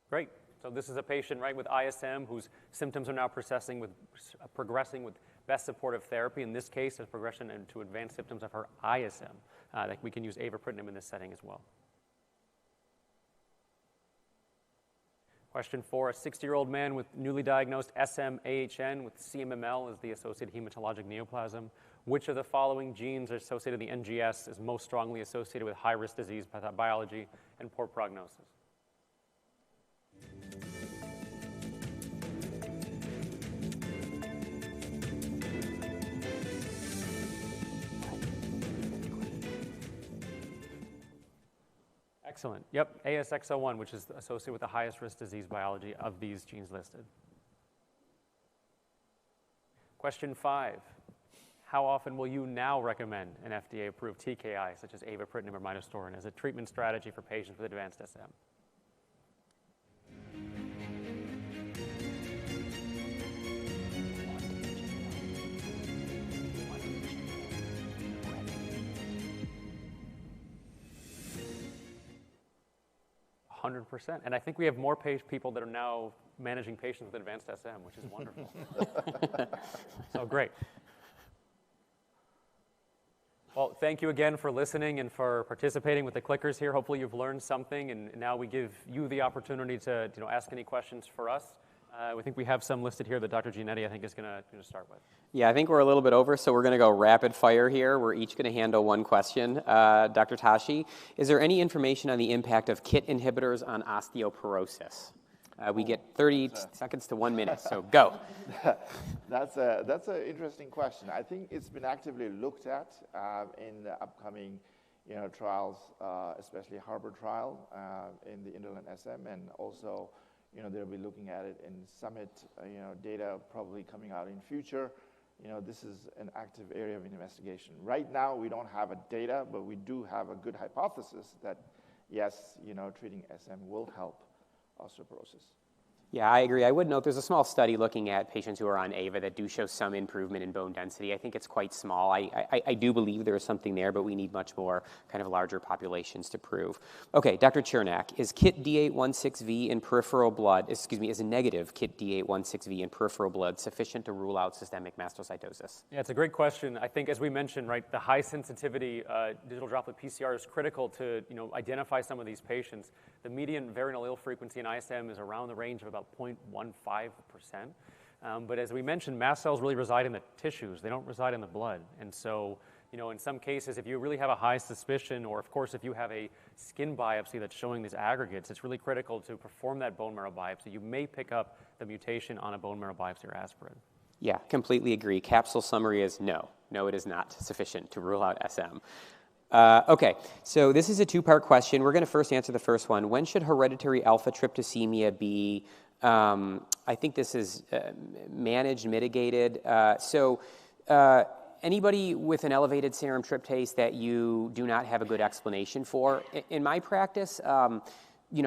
[SPEAKER 2] Great. So this is a patient, right, with ISM whose symptoms are now progressing with best supportive therapy. In this case, as progression into advanced symptoms of her ISM. That we can use avapritinib in this setting as well. Question 4, a 60-year-old man with newly diagnosed SM-AHN with CMML as the associated hematologic neoplasm. Which of the following genes are associated with the NGS is most strongly associated with high-risk disease pathobiology and poor prognosis? Excellent. Yep, ASXL1, which is associated with the highest risk disease biology of these genes listed. Question 5. How often will you now recommend an FDA-approved TKI, such as avapritinib or midostaurin, as a treatment strategy for patients with advanced SM? And I think we have more people that are now managing patients with advanced SM, which is wonderful. So great. Well, thank you again for listening and for participating with the clickers here. Hopefully you've learned something, and now we give you the opportunity to ask any questions for us. I think we have some listed here that Dr. Giannetti, I think, is going to start with.
[SPEAKER 4] Yeah, I think we're a little bit over, so we're going to go rapid fire here. We're each going to handle one question. Dr. Tashi, is there any information on the impact of KIT inhibitors on osteoporosis? We get 30 seconds to 1 minute, so go.
[SPEAKER 5] That's an interesting question. I think it's been actively looked at in the upcoming trials, especially Harbor trial in the indolent SM, and also they'll be looking at it in Summit data probably coming out in future. this is an active area of investigation. Right now, we don't have a data, but we do have a good hypothesis that, yes, treating SM will help osteoporosis.
[SPEAKER 4] Yeah, I agree. I would note there's a small study looking at patients who are on AVA that do show some improvement in bone density. I think it's quite small. I do believe there is something there, but we need much more kind of larger populations to prove. Okay, Dr. Chernak, is KIT D816V in peripheral blood, is a negative KIT D816V in peripheral blood sufficient to rule out systemic mastocytosis?
[SPEAKER 2] Yeah, it's a great question. I think, as we mentioned, right, the high sensitivity digital droplet PCR is critical to identify some of these patients. The median variant allele frequency in ISM is around the range of about 0.15%. But as we mentioned, mast cells really reside in the tissues. They don't reside in the blood. And so, in some cases, if you really have a high suspicion, or of course, if you have a skin biopsy that's showing these aggregates, it's really critical to perform that bone marrow biopsy. You may pick up the mutation on a bone marrow biopsy or aspirin.
[SPEAKER 4] Yeah, completely agree. Capsule summary is no. No, it is not sufficient to rule out SM. Okay, so this is a two-part question. We're going to first answer the first one. When should hereditary alpha-tryptopenia be, I think this is managed, mitigated. Anybody with an elevated serum tryptase that you do not have a good explanation for, in my practice,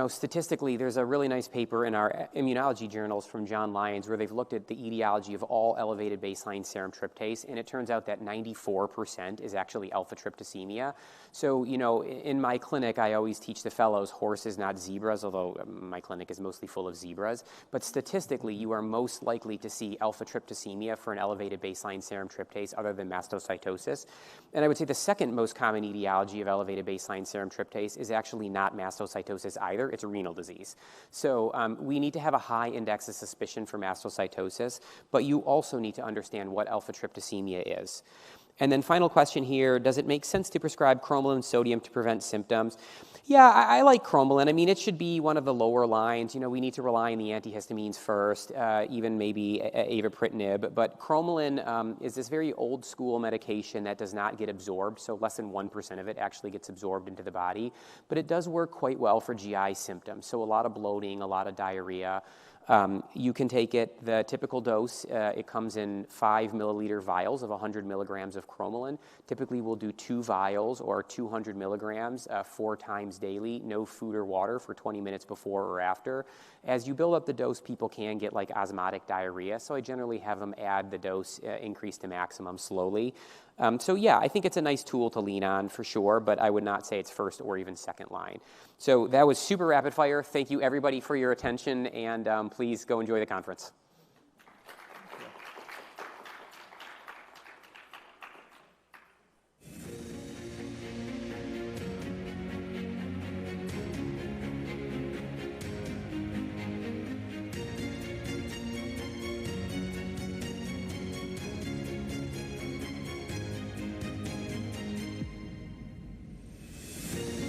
[SPEAKER 4] statistically, there's a really nice paper in our immunology journals from John Lyons where they've looked at the etiology of all elevated baseline serum tryptase, and it turns out that 94% is actually alpha-tryptosemia. So, in my clinic, I always teach the fellows horses, not zebras, although my clinic is mostly full of zebras. But statistically, you are most likely to see alpha-tryptosemia for an elevated baseline serum tryptase other than mastocytosis. And I would say the second most common etiology of elevated baseline serum tryptase is actually not mastocytosis either. It's renal disease. So we need to have a high index of suspicion for mastocytosis, but you also need to understand what alpha-tryptosemia is. And then final question here, does it make sense to prescribe cromolyn sodium to prevent symptoms? Yeah, I like cromolyn. I mean, it should be one of the lower lines. We need to rely on the antihistamines first, even maybe avapritinib. But cromolyn is this very old school medication that does not get absorbed, so less than 1% of it actually gets absorbed into the body. But it does work quite well for GI symptoms, so a lot of bloating, a lot of diarrhea. You can take it, the typical dose, it comes in 5 milliliter vials of 100 milligrams of cromolyn. Typically, we'll do 2 vials or 200 milligrams 4 times daily, no food or water for 20 minutes before or after. As you build up the dose, people can get like osmotic diarrhea, so I generally have them add the dose, increase to maximum slowly. So yeah, I think it's a nice tool to lean on for sure, but I would not say it's first or even second line. So that was super rapid fire. Thank you everybody for your attention, and please go enjoy the conference.